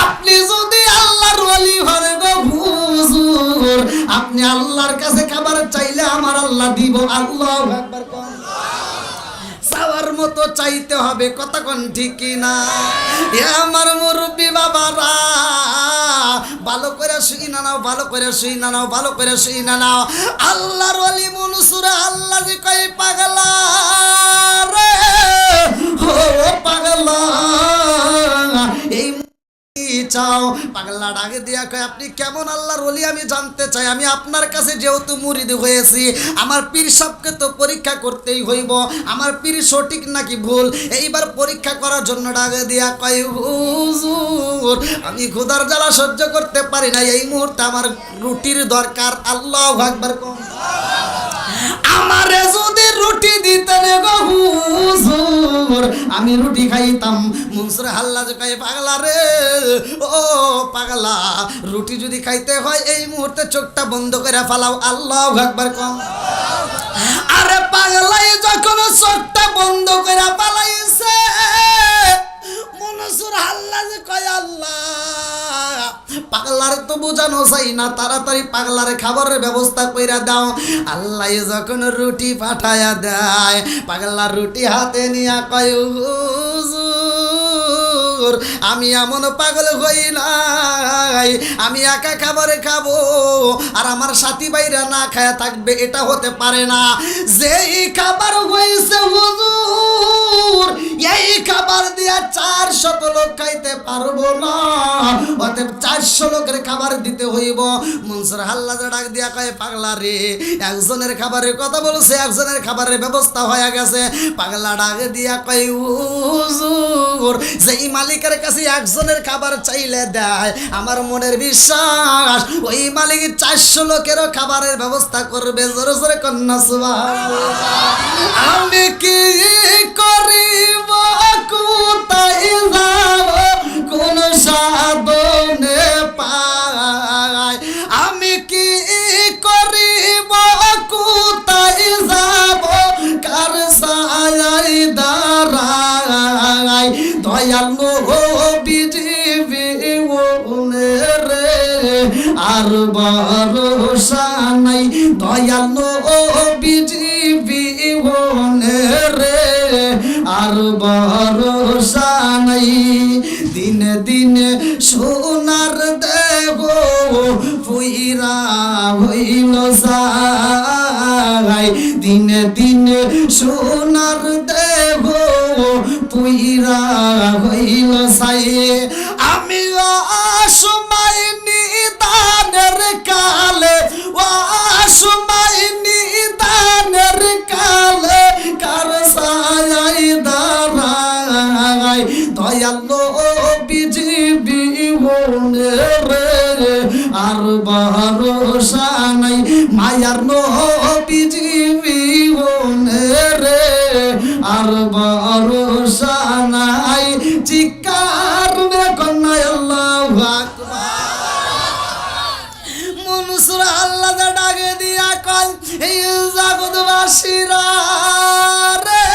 আপনি যদি আল্লাহর ওলি হন গো হুজুর আপনি আল্লাহর কাছে খাবার চাইলে আমার আল্লাহ দিব আল্লাহু আকবার কোন চাওয়ার মতো চাইতে হবে কথা কোন ঠিক কি না এ আমার মুরব্বি বাবারা ভালো করে শুই না নাও ভালো করে শুই না নাও ভালো করে শুই না নাও আল্লাহর ওলি মনসুর আল্লাহ যে কই পাগলা রে ও পাগলা এই চাও পাগলা ডাকে দিয়া কয় আপনি কেমন আল্লাহর ওলি আমি জানতে চাই আমি আপনার কাছে যেহেতু মুরিদ হয়েছি আমার পীর সাহেবকে তো পরীক্ষা করতেই হইব আমার পীর সঠিক নাকি ভুল এইবার পরীক্ষা করার জন্য ডাকে দিয়া কয় হুজুর আমি ক্ষুধার জ্বালা সহ্য করতে পারি না এই মুহূর্তে আমার রুটির দরকার আল্লাহু আকবার কোন আমারে যদি রুটি দিতেন গো হুজুর আমি রুটি খাইতাম মনসুর হাল্লা যে কয় পাগলা রে ও পাগলা রুটি যদি খাইতে হয় এই মুহূর্তে চোখটা বন্ধ করে ফেলাও আল্লাহু আকবার কম আরে পাগলাই যখন চোখটা বন্ধ করে পালাইছে মনসুর হাল্লা যে কয় আল্লাহ পাগলার তো বোঝানো চাই না তাড়াতাড়ি পাগলার খাবারের ব্যবস্থা কইরা দাও আল্লাহ যখন রুটি পাঠায়া দেয় পাগলার রুটি হাতে নিয়া কয় হুজুর আমি এমন পাগল হই নাই আমি একা খাবারে খাবো আর আমার সাথী ভাইরা না খায়া থাকবে এটা হতে পারে না যেই খাবার হইছে হুজুর এই খাবার দিয়া 400 লোক খাইতে পারবো না, অতএব 400 লোকের খাবার দিতে হইব। মনসুর হাল্লাজে ডাক দিয়া কয়, পাগলা রে, একজনের খাবারের কথা বলছে, একজনের খাবারের ব্যবস্থা হয়ে গেছে। পাগলা ডাক দিয়া কয়, হুজুর, যেই মালিকের কাছে একজনের খাবার চাইলে দেয়, আমার মনের বিশ্বাস ওই মালিক 400 লোকেরও খাবারের ব্যবস্থা করবে। জোরে জোরে কন্যা সুবহানাল্লাহ। আমি কি করিব, কোথায় যাব, কোন সাধনে পাই? আমি কি করিব, কোথায় যাব, কার ছায়ায় দাঁড়াই? দয়াল নবীজি রে আর ভরসা নাই, দয়াল নবীজি রে আর ভরসা নাই। দিনে দিনে সোনার দেহ পুইরা হইল যায়, দিনে দিনে সোনার দেহ পুইরা হইল সাই। আমি অসময় নিদানের কালে, অসময় নিদানের কালে, কার ছায়ায় দাঁড়াই? দয়াল নবীজি রে আর ভরসা নাই, মায়ার নবীজি রে আর ভরসা নাই। চিৎকার কন্যা আল্লাহু আকবার। মনসুর আল্লাহকে ডাকে দিয়া কয়, এই জগৎবাসীরা রে,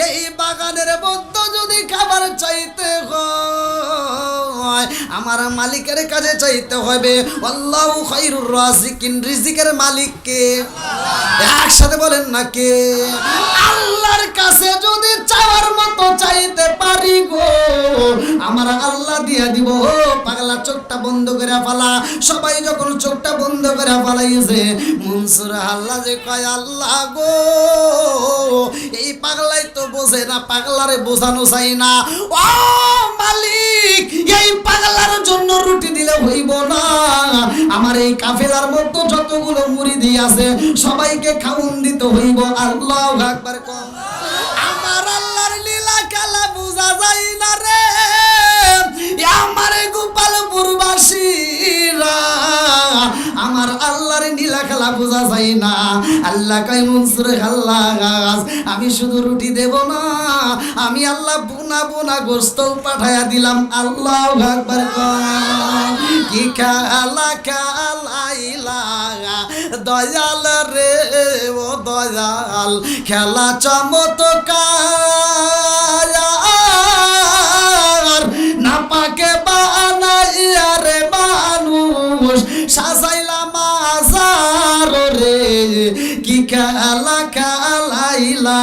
এই বাগানের মধ্যে যদি খাবার চাইতে হয়, আমার মালিকের কাছে চাইতে হবে। আল্লাহু খায়রুর রাযিকিন, রিজিকের মালিক কে? একসাথে বলেন না কে? আল্লাহর কাছে যদি চাওয়ার মতো চাইতে পারি গো, আমার আল্লাহ দিয়া দিব। পাগলা চোখটা বন্ধ করে ফেলা। সবাই যখন চোখটা বন্ধ করে ফেলাইছে, মনসুর আল্লাহ যে কয়, আল্লাহ গো, এই পাগলাই তো বোঝে না, পাগলারে বোঝানো চাই না। ও মালিক, এই পাগলার জন্য রুটি দিলে হইব না, আমার এই কাফেলার মতো যতগুলো মুরিদি আছে সবাইকে খাউন দিতে হইব। আল্লাহু আকবার। কম আমার আল্লাহর লীলা খেলা বোঝা যায় না রে, আমার গোপালপুরবাসীরা, আমার আল্লাহর নীলা খেলা বোঝা যায় না। আল্লাহ কয়, মনসুর আল্লাহ, আমি শুধু রুটি দেব না, আমি আল্লাহ বোনা বোনা গোস্ত পাঠাইয়া দিলাম। আল্লাহু আকবার। কি খেলা খেলাইলা দয়াল রে, ও দয়াল, খেলা চমৎকার, না পাকে বানাইয়া রে মানুষ সাজাইলা মাজার রে। কি খেলা খেলাইলা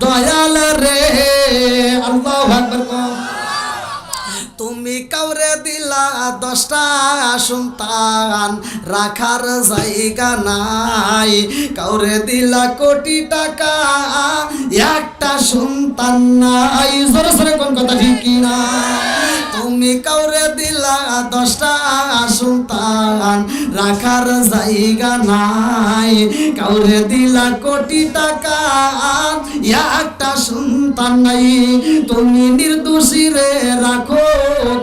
দয়াল রে। আল্লাহু আকবার। তুমি কাউরে দিলা 10টা সন্তান, রাখার জায়গা নাই। কাউরে দিলা কোটি টাকা, একটা সন্তান নাই। জোরে জোরে কোন কথা ঠিক কিনা? তুমি কাউরে দিলা 10টা সন্তান, রাখার জায়গা নাই। কাউরে দিলা কোটি টাকা, একটা সন্তান নাই। তুমি নির্দোষী রে রাখো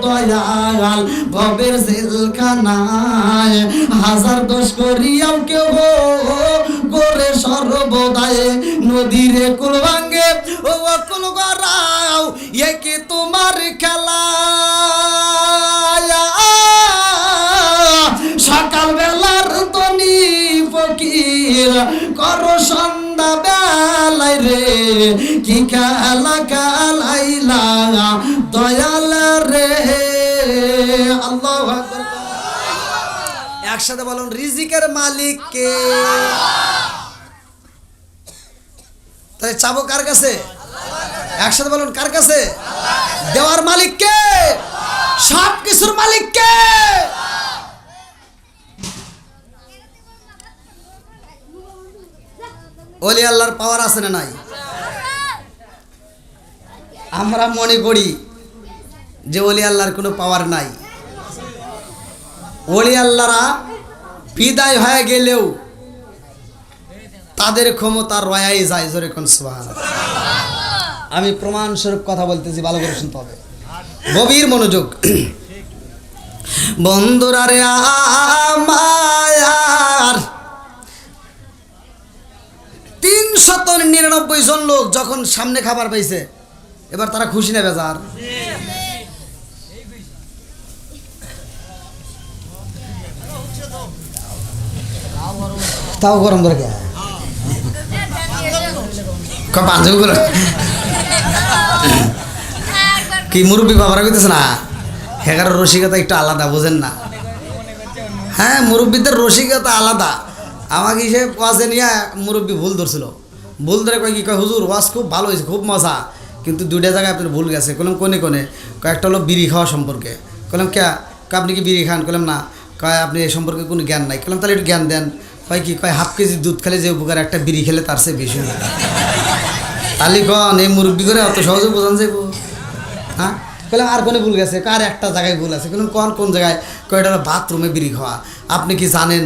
দয়াল ভবের জেলখানায়, হাজার দোষ করিয়াও কেউ করে সর্বদায় নদীরে কুল ভাঙ্গে ও কুল গড়াও। এ কি তোমার খেলা? সকাল বেলার তনি ফকির করো সন্ধ্যা বেলায় রে। কি খেলা খেলাইলা দয়াল রে। আল্লাহু আকবার। একসাথে বলুন, রিজিকের মালিক কে? তাহলে চাবো কার কাছে? একসাথে বলুন, কার কাছে? দেওয়ার মালিক কে? সব কিছুর মালিক কে? ওলি আল্লাহর পাওয়ার আছে না নাই? আমরা মনে করি যে ওলি আল্লাহর কোনো পাওয়ার নাই। ওলি আল্লাহরা বিদায় হয়ে গেলেও তাদের ক্ষমতা রয়াই যায়। জোরে কোন সুবহানাল্লাহ। আমি প্রমাণস্বরূপ কথা বলতেছি, ভালো করে শুনতে হবে, গভীর মনোযোগ। বন্ধুরা রে আমার 399 জন লোক যখন সামনে খাবার পাইছে, এবার তারা খুশি না বেজার? তাও গরম ধরে কে কি মুরব্বী বাবারা কইতেছে না, হেগার রসিকতা একটু আলাদা, বোঝেন না? হ্যাঁ, মুরব্বীদের রসিকতা আলাদা। আমাকে সে ওয়াজে নিয়ে মুরব্বী ভুল ধরছিল, ভুল ধরে কয় কি কয়, হুজুর ওয়াজ খুব ভালো হয়েছে, খুব মজা, কিন্তু দুইটা জায়গায় আপনার ভুল গেছে। কলম কোনে কোনে? কয়েকটা হলো বিড়ি খাওয়া সম্পর্কে। কলম কে আপনি কি বিড়ি খান? কলম না। কয় আপনি এ সম্পর্কে কোনো জ্ঞান নাই। কলম তাহলে একটু জ্ঞান দেন। কয় কি? কয় হাফ কেজি দুধ খেলে যে উপকার, একটা বিড়ি খেলে তার চেয়ে বেশি। তাহলে কন এই মুরব্বী করে অত সহজে বোঝান যাইব? হ্যাঁ, কলম আর কোনে ভুল গেছে? কার একটা জায়গায় ভুল আছে। কলম কোন জায়গায়? কয়টা হলো বাথরুমে বিড়ি খাওয়া। আপনি কি জানেন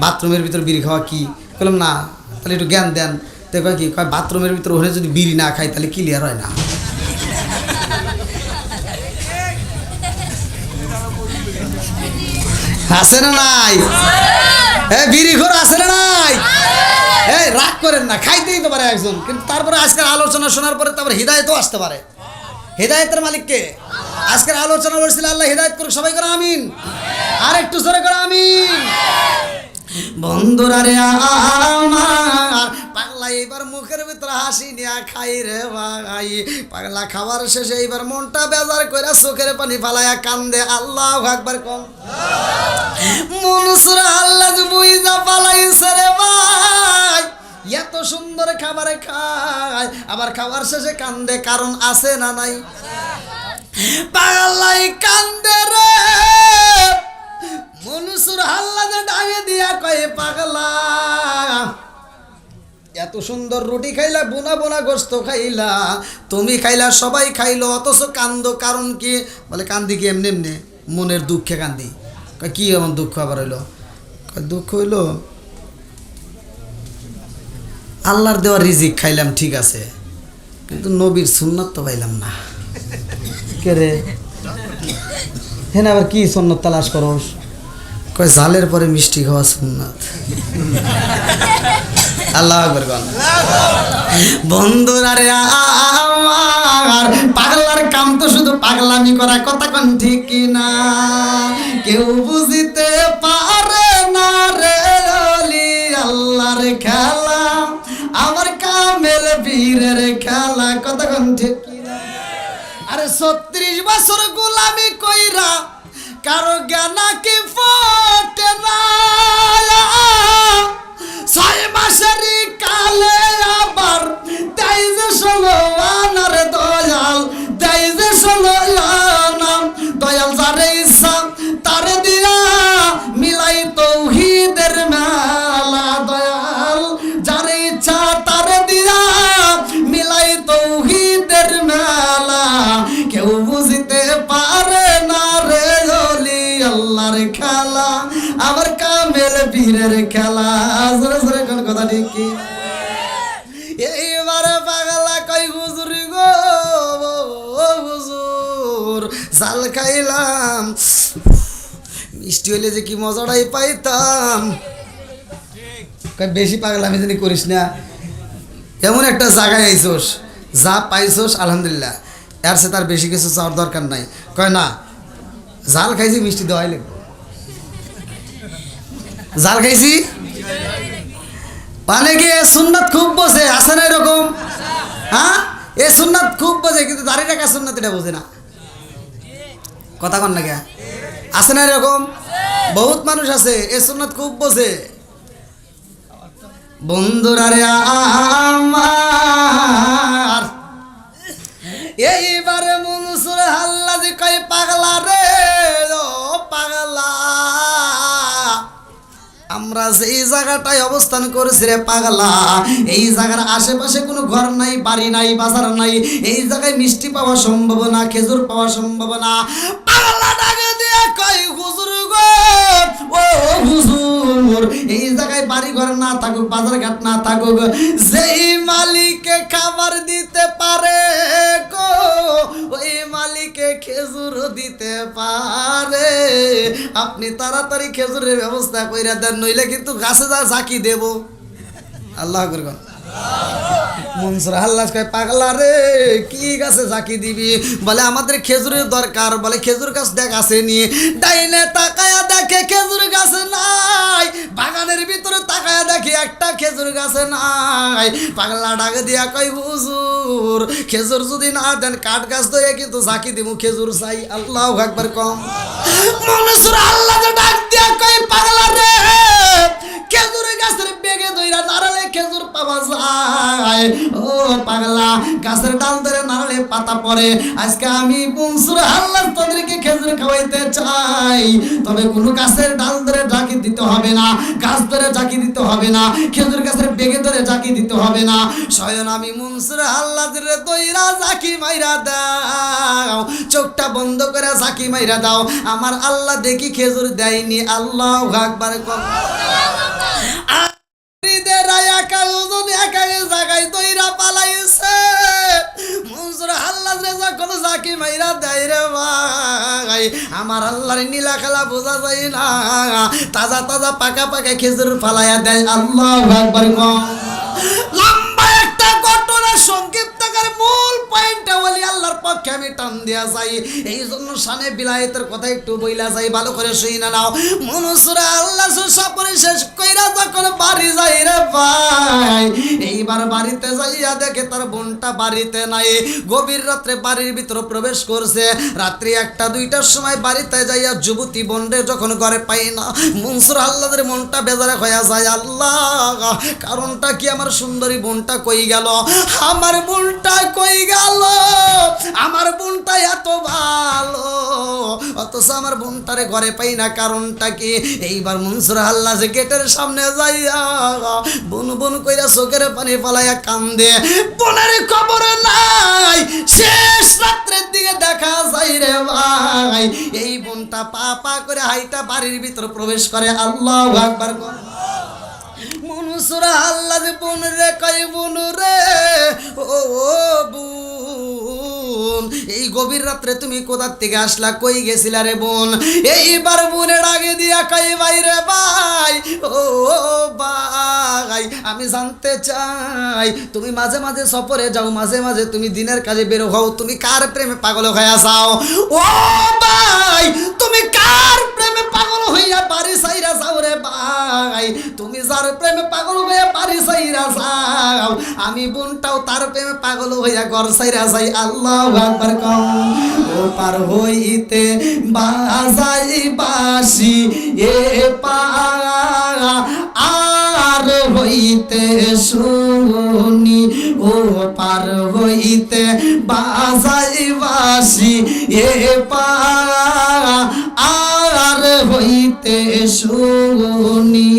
বাথরুমের ভিতর বিড়ি খাওয়া কি? কলম না। তাহলে একটু জ্ঞান দেন। তো কয় কি? কয় বাথরুমের ভিতর ওখানে যদি বিড়ি না খাই তাহলে ক্লিয়ার হয় না। আছে না নাই? বিড়ি ঘর আছে না নাই? রাগ করেন না, খাইতেই তো পারে একজন, কিন্তু তারপরে আজকের আলোচনা শোনার পরে তারপরে হিদায়তও আসতে পারে। হিদায়তের মালিককে আজকের আলোচনা করছিল, আল্লাহ হিদায়ত করুক। সবাই করে আমিন। আর একটু জোরে করে আমিন। বন্ধুরা রে আমার, পাগলা এবার মুখের ভিতরে হাসি নিয়া খাই রে ভাই। পাগলা খাবার শেষে এইবার মনটা বেজার করে চোখের পানি ফালায়া কান্দে। আল্লাহু আকবার কম। মনসুর আল্লাহ বুইজা পালাইছে রে ভাই। এত সুন্দর খাবার খায়, আবার খাবার শেষে কান্দে, কারণ আছে না নাই? পাগলাই কান্দে রে। মনসুর আল্লাহ ডাকে দিয়া কয়, পাগলা এত সুন্দর রুটি খাইলা, বোনা বোনা গোস্ত খাইলা, তুমি খাইলা, সবাই খাইলো, অথচ কান্দো কারণ কি? বলে কান্দি কি এমনি এমনি, মনের দুঃখে কান্দি। কি এমন দুঃখ আবার হইলো? দুঃখ হইলো আল্লাহর দেওয়া রিজিক খাইলাম, ঠিক আছে, কিন্তু নবীর সুন্নাত তো পাইলাম না। কে রে? হ্যাঁ, আবার কি সুন্নাত তালাশ করস? কয় জালের পরে মিষ্টি খাওয়া সুন্নাত। আল্লাহু আকবার। বন্ধুরা রে আমার, পাগলার কাম তো শুধু পাগলামি করা, কথা কোন ঠিক কিনা? কেউ বুঝিতে পারে না রে ওলি আল্লাহর খেলা, আমার কামেল বীরের খেলা, কথা কোন ঠিক কিনা? আরে 36 বছর গোলামি কইরা কারো জ্ঞানা কি ফোটে না, 6 মাসেরই কালে আবার তাই যে 16 আনার দয়াল, তাই যে 16 আনা দয়াল, যারে ইচ্ছা তারে দিয়া মিলাই তৌহিদের মেলা। দয়াল যারে ইচ্ছা তারে দিয়া মিলাই তৌহিদের মেলা, কেউ বুঝিতে পারে না রে ওলি আল্লাহর খেলা, আমার কামেল বীরের খেলা। জোরে জোরে কোন কথা ঠিক কি? এইবারে পাগলা কই, হুজুরি গো হুজুর, জাল খাইলাম, মিষ্টি হইলে যে কি মজাটাই পাইতাম। কই বেশি পাগলামি জানি করিস না, এমন একটা জায়গায় আইসোস, যা পাইছোস আলহামদুলিল্লাহ, এর সে তার বেশি কিছু চাওয়ার দরকার নাই। কয় না, জাল খাইছি মিষ্টি দেওয়াই লাগবে। জাল খাইছি মানে কি এ সুন্নাত খুব বোঝে, আছে না এরকম? হ্যাঁ, এ সুন্নাত খুব বোঝে, কিন্তু দাঁড়িয়ে রাখা সুন্নাত এটা বোঝে না। কথা কন না কে? আছে না এরকম? বহুত মানুষ আছে এ সুন্নাত খুব বোঝে। বন্ধুরা রে আমার, এইবারে মনসুর হাল্লাজি কয়, পাগলা রে ও পাগলা, আমরা যেই জায়গাটায় অবস্থান করেছি রে পাগলা, এই জায়গার আশেপাশে কোনো ঘর নাই, বাড়ি নাই, বাজার নাই। এই জায়গায় মিষ্টি পাওয়া সম্ভব না, খেজুর পাওয়া সম্ভব না। পাগলা ডাকে দিয়ে কই হুজুর গো, ও হুজুর, এই জায়গায় বাড়ি ঘর না থাকুক, বাজার ঘাট না থাকুক, যেই মালিকে খাবার দিতে পারে গো, ওই মালিকে খেজুর দিতে পারে। আপনি তাড়াতাড়ি খেজুরের ব্যবস্থা কইরা দেন, নইলে কিন্তু গাছে যা ঝাঁকি দেব। আল্লাহ করব। মনসুর আল্লাহ কয় পাগলা রে, কি গাছে ঝাঁকি দিবি? বলে আমাদের খেজুরের দরকার। বলে খেজুর গাছ দেখ আছে নি? ডাইনে তাকায়া দেখে খেজুর গাছ নাই, বাগানের ভিতরে তাকায়া দেখি একটা খেজুর গাছ নাই। পাগলা ডাকে দিয়া কই হুজুর, খেজুর যদি না দেন কাঠ গাছ ধরে কিন্তু ঝাঁকি দিব, খেজুর চাই। আল্লাহু আকবার কম। মনসুর আল্লাহ ডাক দিয়া কই পাগলা রে, খেজুর গাছের বেগে ধইরা নাড়ালে খেজুর পাওয়া যায়। ও পাগলা, গাছের ডাল ধরে নাড়ালে পাতা পড়ে। আজকে আমি মনসুর আল্লাহ তোদেরকে খেজুর খাওয়াইতে চাই, তবে কোনো গাছের ডাল ধরে ঝাঁকি দিতে হবে না, গাছ ধরে ঝাঁকি দিতে হবে না, খেজুর গাছের বেগে ধরে ঝাঁকি দিতে হবে না। স্বয়ং আমি মনসুর আল্লাহ দইরা ঝাঁকি মাইরা দাও, চোখটা বন্ধ করে ঝাঁকি মাইরা দাও। আমার আল্লাহ দেখি খেজুর দেয়নি। আল্লাহু আকবার। আমার আল্লাহর নীলা খেলা বোঝা যায় না, তাজা তাজা পাকা পাকা খেজুর ফালাইয়া দেয়। আল্লাহু আকবার। লম্বা একটা ঘটনা সংক্ষিপ্তকার মূল পয়েন্টটা বলি আল্লাহর পক্ষে আমি টান দিয়া যাই, এই জন্য শানে বিলায়েতের কথা একটু বইলা যাই, ভালো করে শুই না নাও। মনসুর আল্লাহ সফর শেষ কইরা যখন বাড়ি যাই রে ভাই, এইবার বাড়িতে যাইয়া দেখে তার বোনটা বাড়িতে নাই। গভীর রাত্রে বাড়ির ভিতরে প্রবেশ করছে, রাত্রি 1-2টার সময় বাড়িতে যাইয়া যুবতী বোনরে যখন ঘরে পাই না, মনসুর আল্লাহদের মনটা বেজারে হইয়া যায়। আল্লাহ, কারণটা কি? আমার সুন্দরী বোনটা কই গেল? আমার বোনটা কই গেল? আমার বোনটা এত ভালো, অথচ আমার বোনটারে ঘরে পাই না, কারণটা কি? এইবার মনসুর আল্লাহ যে গেটের সামনে যাইয়া বোন বোন কইরা চোখের পানি পালাইয়া কান্দে। বোনের খবর নাই। শেষ রাত্রের দিকে দেখা যায় রে ভাই, এই বোনটা পা পা করে হাইটা বাড়ির ভিতর প্রবেশ করে। আল্লাহু আকবার। মনসুর আল্লাহ যে বোন রে কই, বোন রে, ও বোন, এই গভীর রাত্রে তুমি কোথা থেকে আসলা, কই গেছিলা রে বোন? এইবার বোনের আগে দিয়া কই, ভাই রে ভাই, ও ভাই, আমি জানতে চাই তুমি মাঝে মাঝে সফরে যাও, মাঝে মাঝে তুমি দিনের কাজে বের হও, তুমি কার প্রেমে পাগল হইয়া যাও? ও ভাই, তুমি কার প্রেমে পাগল হইয়া বাড়ি সাইরা যাও রে ভাই? তুমি যার প্রেমে পাগল হইয়া বাড়ি সাইরা যাও, আমি বোনটাও তার প্রেমে পাগল হইয়া ঘর সাইরা যাই। আল্লাহু আকবার। ও পার হইতে বাজাই বাঁশি এ আর হইতে শুনি, ও পার হইতে বাজাই বাঁশি এ আর হইতে শুনি,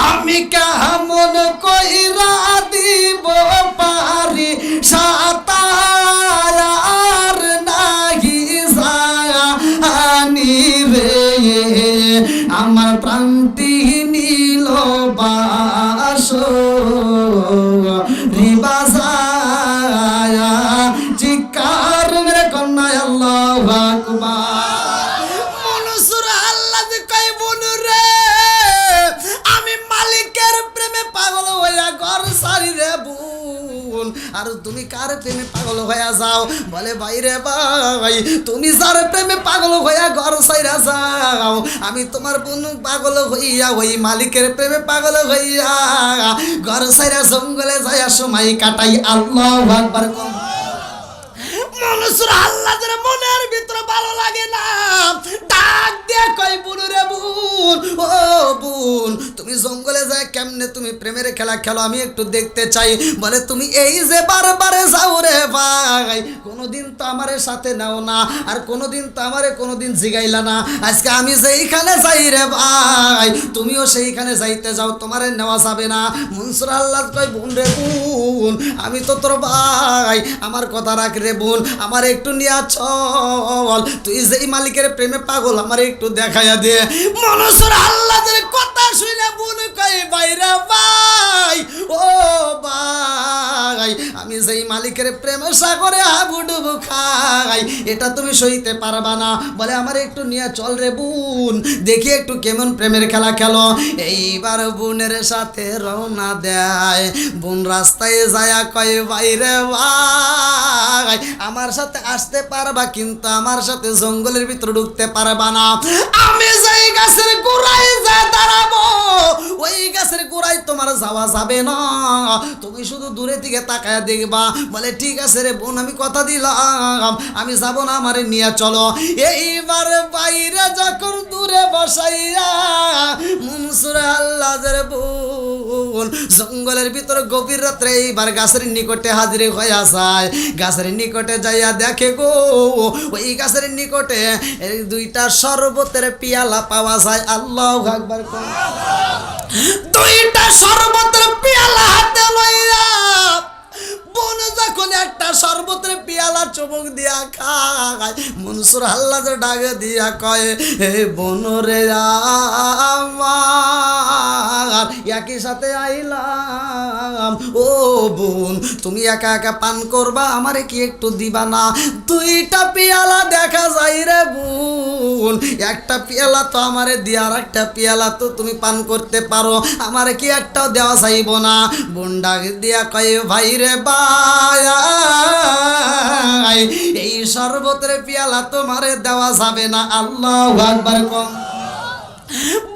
আমি কেমন কইরা দিব পারি সাতার নাহি জানি রে, আমার প্রান্তি নীল বাস রিবাজায়া জিকার মেরে কন্যা। আল্লাহু আকবার। মনসুর আল্লাহ যে কই, বোন রে, আমি মালিকের প্রেমে পাগল হইয়া ঘর সারি রে বোন, আর তুমি কার প্রেমে পাগল হইয়া যাও? বলে ভাই রে ভাই, তুমি যার প্রেমে পাগল হইয়া ঘর সাইরা যাও, আমি তোমার বোন পাগল হইয়া ওই মালিকের প্রেমে পাগল হইয়া ঘর সাইরা জঙ্গলে যাইয়া সময় কাটাই। আল্লাহু আকবার। মনসুর আল্লাহর মনের ভিতরে ভালো লাগে না, ডাক দিয়ে কই, বোন রে বোন, ও বোন, তুমি জঙ্গলে যায় কেমনে তুমি প্রেমের খেলা খেলো আমি একটু দেখতে চাই। বলে তুমি এই যে বারবারে যাও রে ভাই, কোনোদিন তো আমার সাথে নাও না, আর কোনোদিন তো আমারে কোনোদিন জিগাইলা না। আজকে আমি যেইখানে যাই রে ভাই তুমিও সেইখানে যাইতে যাও, তোমারে নেওয়া যাবে না। মনসুর আল্লাহ কয় বোন রে বোন, আমি তো তোর ভাই, আমার কথা রাখ রে বোন, আমার একটু নিয়ে চল, তুই যেই মালিকের প্রেমে পাগল আমার একটু দেখাইয়া দে। মনসুর আল্লাহর কথা শুনে বোন কয় বাইরে ভাই, ও ভাই আমি যেই মালিকের প্রেমে সাগরে হাবুডুবু খাই এটা তুমি সইতে পারবা না। বলে আমার একটু নিয়ে চল রে বোন, দেখি একটু কেমন প্রেমের খেলা খেলো। এইবার বোনের সাথে রওনা দেয়। বোন রাস্তায় যায়া কয় বাইরে ভাই আমার সাথে আসতে পারবা, কিন্তু আমার সাথে জঙ্গলের ভিতরে ঢুকতে পারবা না। আমি যেই গাছের গোড়ায় যা দাঁড়াবো ওই গাছের গোড়ায় তোমার যাওয়া যাবে না, তুমি শুধু দূরে দিকে তাকায় দেখবা। বলে ঠিক আছে রে বোন, আমি কথা দিলাম, আমি যাব না, আমারে নিয়ে চলো। এইবার বাইরে যখন দূরে বসাইয়া মনসুর আল্লাহর বোন জঙ্গলের ভিতরে গভীর রাত্রে এইবার গাছের নিকটে হাজির হইয়া যায়। গাছের নিকটে যাইয়া দেখে গো ওই গাছের নিকটে দুইটা শরবতের পিয়ালা পাওয়া যায়। আল্লাহু আকবার। দুইটা শরবতের পিয়ালা হাতে লইয়া বোন যখন একটা শরবতের পিয়ালা চুমুক দিয়া খায়, মনসুর আল্লাহর ডাক দিয়া কয় হে বোন রে আমার, একই সাথে আইলাম, ও বোন তুমি একা একা পান করবা, আমারে কি একটু দিবা না? দুইটা পিয়ালা দেখা যায় রে বোন, একটা পিয়ালা তো আমারে দিয়া, আর একটা পিয়ালা তো তুমি পান করতে পারো, আমারে কি একটাও দেওয়া যাইব না? বোন ডাক দিয়া কয় ভাই রে ভাই, এই শরবতের পিয়ালা তোমারে দেওয়া যাবে না। আল্লাহু আকবার। কম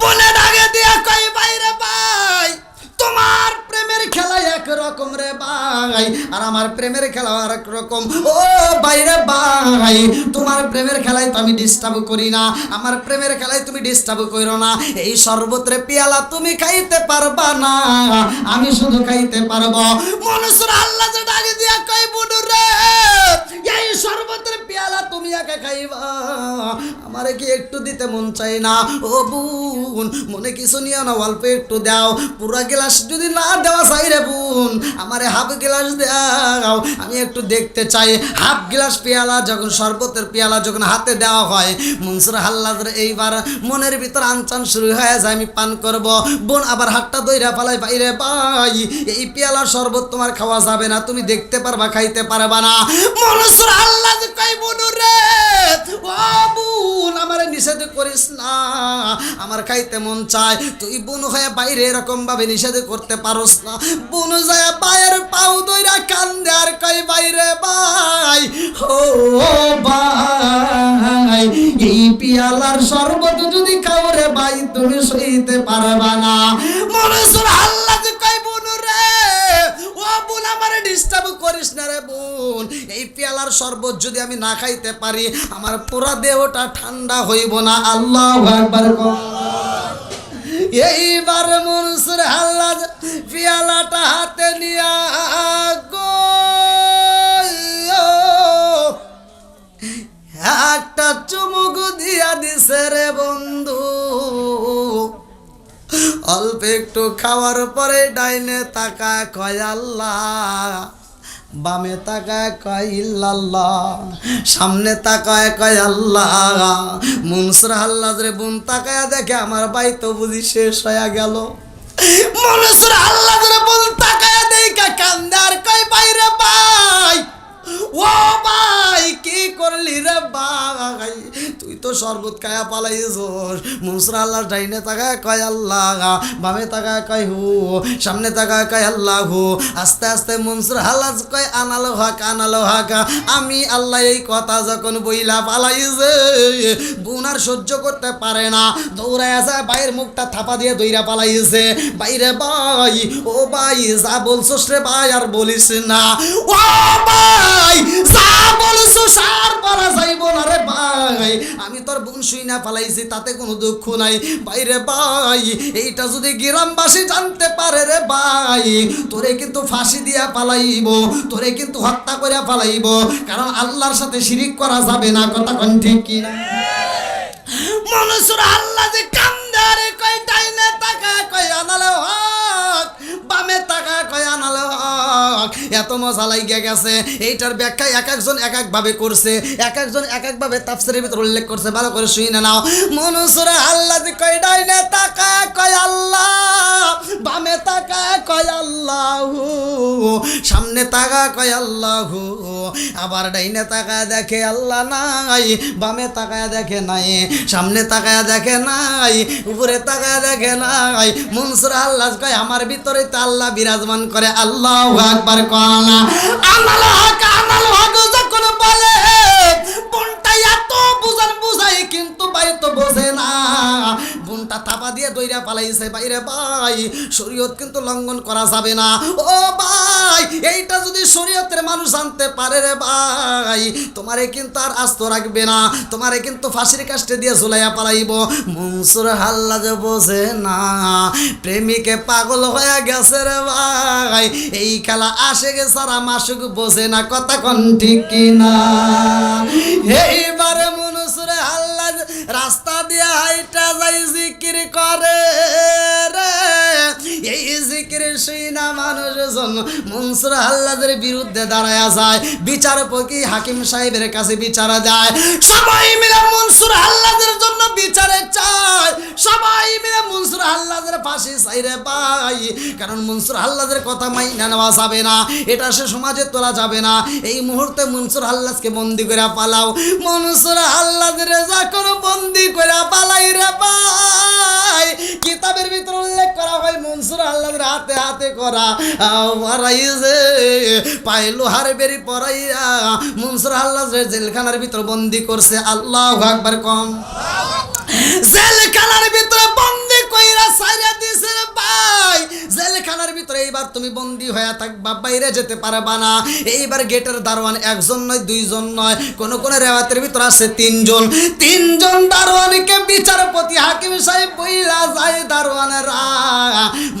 বলে ডাকে দিয়া কয় ভাই রে ভাই, তোমার প্রেমের খেলা একরকম রে ভাই, আর আমার প্রেমের খেলা আর এক রকম। ও ভাই রে ভাই, তোমার প্রেমের খেলায় তো আমি ডিস্টার্ব করি না, আমার প্রেমের খেলায় তুমি ডিস্টার্ব করো না। এই শরবতের পিয়ালা তুমি খাইতে পারবা না, আমি শুধু খাইতে পারবো। মনসুর আল্লাহ যে ডাকে দিয়া কয় বুডু রে, এই শরবতের পিয়ালা তুমি একা খাইবা, আমারে কি একটু দিতে মন চাই না? ও বোন মনে কিছু নিও না, অল্প একটু দাও, পুরা গ্লাস যদি না দেওয়া চাই রে বোন, আমারে হাফ গ্লাস দাও, আমি একটু দেখতে চাই। হাফ গ্লাস পেয়ালা যখন শরবতের পেয়ালা যখন হাতে দেওয়া হয়, মনসুর আল্লাহর এইবার মনের ভিতর আনচান শুরু হয়ে যায়, আমি পান করব। বোন আবার হাতটা দইরা পালাই, বাইরে ভাই এই পেয়ালার শরবত তোমার খাওয়া যাবে না, তুমি দেখতে পারবা খাইতে পারবা না। মনসুর আল্লাহ কই বোন রে, ও বোন আমারে নিষেধ করিস না, আমার খাইতে মন চায়, তুই বোন হয়ে বাইরে এরকম ভাবে নিষেধ করতে পারোস না। বোন যায় পায়ের পাও দইরা কান্দে আর কই বাইরে ভাই, ও ভাই এই পিয়ালার শরবত যদি খাও রে ভাই তুমি সইতে পারবা না। মনসুর আল্লাহ কই বোন রে, ও বোন আমারে ডিস্টার্ব করিস না রে বোন, এই পেয়ালার শরবত যদি আমি না খাইতে পারি আমার পুরা দেহটা ঠান্ডা হইব না। আল্লাহু আকবার। এইবার মনসুর আল্লাহ পিয়ালাটা হাতে নিয়া গো একটা চুমুক দিয়া দিছে রে বন্ধু। অল্প একটু খাওয়ার পরে ডাইনে তাকায় কয় আল্লাহ, বামে তাকায় কয় ইল্লাল্লাহ, সামনে তাকায় কয় আল্লাহ। মনসুর আল্লাহ রে বোন তাকায় দেখে আমার ভাই তো বুঝি শেষ হয়ে গেল। মনসুর আল্লাহ রে বোন তাকায় দেখে কান্দে আর কয় ভাই রে ভাই, ও ভাই কি করলি রে ভাই, তুই তো শরবত খায়া পালাইছস। মনসুর আল্লাহ ডাইনে তাকায় কয় আল্লাহ, বামে তাকায় কয় হু, সামনে তাকায় কয় আল্লাহ হু। আস্তে আস্তে মনসুর আল্লাহ কয় আনালো হাক, আনালো হাক। আমি আল্লাহ এই কথা যখন বইলা পালাইছে, বোন আর সহ্য করতে পারে না, দৌড়ায় যায় ভাইয়ের মুখটা থাপা দিয়ে দইরা পালাইছে। বাইরে ভাই, ও ভাই যা বলছস রে ভাই আর বলিস না। ও ভাই যা বলছো সার পারা যাইব না রে ভাই, আমি তোর বোন শুই না পালাইছি, তাতে কোনো দুঃখ নাই বাইরে ভাই। এইটা যদি গ্রামবাসী জানতে পারে রে ভাই, তোরে কিন্তু ফাঁসি দিয়া পালাইব, তোরে কিন্তু হত্যা করে পালাইব, কারণ আল্লাহর সাথে শিরিক করা যাবে না। কথা কোন ঠিক কি না? মনসুর আল্লাহ যে কান্দারে কয় ডাইনে তাকা কয় আনালে হক, বামে তাকা কয় আনালে হক, এত মজা লাগিয়া গেছে। এইটার ব্যাখ্যা এক একজন এক একভাবে করছে, এক একজন এক একভাবে তাফসীরের ভিতর উল্লেখ করছে, ভালো করে শুনে নাও। মনসুর আল্লাহ যে কয় ডাইনে তাকা কয় আল্লাহ, বামে তাকা কয় আল্লাহ, সামনে তাকা কয় আল্লাহ, আবার ডাইনে তাকায় দেখে আল্লাহ নাই, বামে তাকায় দেখে নাই, সামনে তাকায় দেখে নাই, উপরে তাকায় দেখে নাই। মনসুর আল্লাহ কয় আমার ভিতরে তো আল্লাহ বিরাজমান করে। আল্লাহু আকবার কনা আনাল হক যখন বলে বোনটা এত বুঝাই কিন্তু ভাই তো বোঝে না, বোনটা থাপা দিয়ে দইরা পালাইছে বাইরে ভাই। শরীয়ত কিন্তু লঙ্ঘন করা যাবে না ও ভাই, এইটা যদি শরীয়তের মানুষ জানতে পারে রে ভাই, তোমারে কিন্তু আর আস্ত রাখবে না, তোমারে কিন্তু ফাঁসির কাস্টে দিয়ে ঝুলাইয়া পালাইব। মনসুর হাল্লা যে বোঝে না, প্রেমিকে পাগল হয়ে গেছে রে ভাই, এই খেলা আসে গে সারা মাসুক বোঝে না। কথা কোন ঠিক কি না? এইবারে মনসুর হাল্লা রাস্তা দিয়ে হাইটা যাই জিকির করে রে, এই জিকিরের শুইনা মানুষজন মনসুর আল্লাহদের বিরুদ্ধে দাঁড়ায়া যায়, বিচারপতি হাকিম সাহেবের কাছে বিচার যায়, সবাই মিলে মনসুর আল্লাহদের জন্য বিচারে চায়, সবাই মিলে মনসুর আল্লাহদের ফাঁসি চাই রে ভাই, কারণ মনসুর আল্লাহদের কথা মাইনা নেওয়া যাবে না, এটা সে সমাজে তোলা যাবে না। এই মুহূর্তে মনসুর আল্লাহকে বন্দি করে পালাও, মনসুর আল্লাহদের যখন বন্দি করে পালাই রে ভাই, কিতাবের ভিতর উল্লেখ করা হয় মনসুর আল্লাহর হাতে হাতে করা পরাইছে, পায়ে লোহার বেরি পরাইয়া মনসুর আল্লাহ জেলখানার ভিতর বন্দি করছে। আল্লাহু আকবার কম। জেলখানার ভিতরে বন্দি কইরা ছাইরা দিছে রে ভাই, জেলখানার ভিতরে এইবার তুমি বন্দি হয়ে থাকবা, বাইরে যেতে পারবা না। এইবার গেটের দারোয়ান একজন নয় দুইজন নয়, কোন কোন রেওয়াতের ভিতর আছে তিনজন দারোয়ানকে বিচারপতি হাকিম সাহেব বইলা যায় দারোয়ানেরা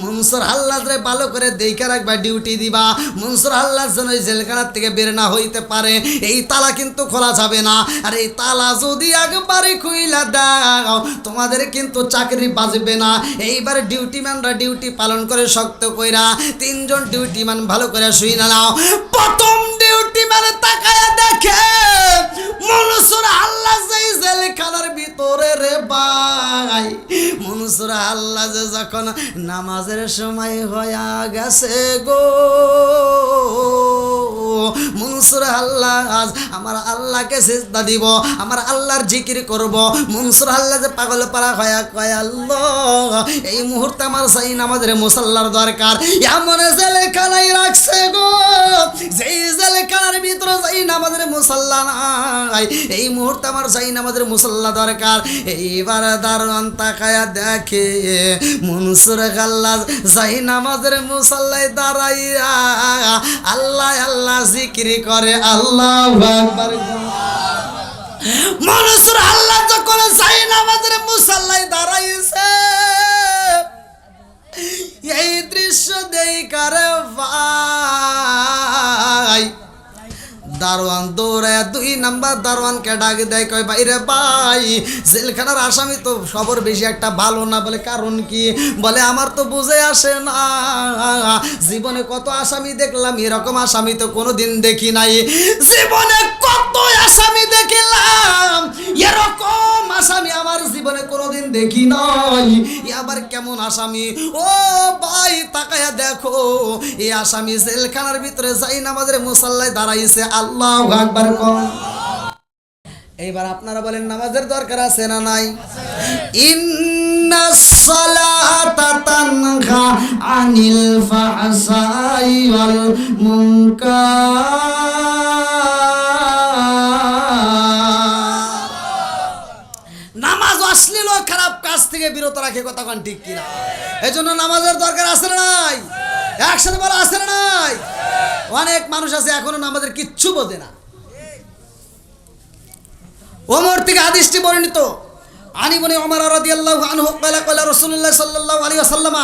মনসুর আল্লাহরে ভালো করে দেখে রাখবা, ডিউটি দিবা, মনসুর আল্লাহ যেন ওই জেলখানার থেকে বের না হইতে পারে। এই তালা কিন্তু খোলা যাবে না, আর এই তালা যদি একবারে খুইলা দাও তোমাদের কিন্তু চাকরি বাজবে না। এইবার ডিউটিম্যানরা ডিউটি পালন করে শক্ত কইরা, তিনজন ডিউটিম্যান ভালো করে শুই না নাও। প্রথম ডিউটিম্যান তাকায়া দেখে মনসুর আল্লাহ যেই জেলখানার ভিতরে রে ভাই, মনসুর আল্লাহ যে যখন নামাজের সময় হয়ে গেছে গো, মনসুর আল্লাহ আজ আমার আল্লাহকে সিজদা দিব, আমার আল্লাহর জিকির করব। মনসুর আল্লাহ যে পাগল পারা হয়ে কয় আল্লাহ এই মুহূর্তে আমার সাই নামাজের মুসাল্লার দরকার, এমন জেলখানায় রাখছে গো যেই জেলখানার ভিতরে যাই নামাজের মুসাল্লা নাই, এই মুহূর্তে আমার যাই নামাজের মুসাল্লা দরকার। এইবার দারোয়ান তাকায়া দেখে মনসুর আল্লাহ যাই নামাজের মুসাল্লায় দাঁড়াইয়া আল্লাহ আল্লাহ জিকির করে। আল্লাহু আকবার। মনসুর আল্লাহ যখন যাই নামাজের মুসাল্লায় দাঁড়াইছে, এই দৃশ্য দেখার ভাই দারোয়ান দৌড়ায় 2 নাম্বার দারোয়ানকে ডাক দেয়, কয় বাইরে ভাই জেলখানার আসামি তো খবর বেশি একটা ভালো না। বলে কারণ কি? বলে আমার তো বুঝে আসে না, জীবনে কত আসামি দেখলাম, এরকম আসামি তো কোনোদিন দেখি নাই, জীবনে কত আসামি দেখলাম, এরকম আসামি আমার জীবনে কোনোদিন দেখি নাই, আবার কেমন আসামি? ও ভাই তাকায়া দেখো, এই আসামি জেলখানার ভিতরে যাই নামাজের মুসাল্লায় দাঁড়াইছে। আল্লাহু আকবার। এইবার আপনারা বলেন নামাজের দরকার আছে না নাই? ইন্নাস সালাতা তানহা আনিল ফাহশাই ওয়াল মুনকার। নামাজ অশ্লীল ও খারাপ কাজ থেকে বিরত রাখে, কথা কোন ঠিক কিনা? এই জন্য নামাজের দরকার আছে না নাই? একসাথে বলা আছে না নাই? অনেক মানুষ আছে এখনো নামাজের কিচ্ছু বোঝে না। ওমর থেকে হাদিসটি বর্ণিত, আনি বনে ওমর রাদিয়াল্লাহু আনহু ক্বালা ক্বালা রাসূলুল্লাহ সাল্লাল্লাহু আলাইহি ওয়াসাল্লাম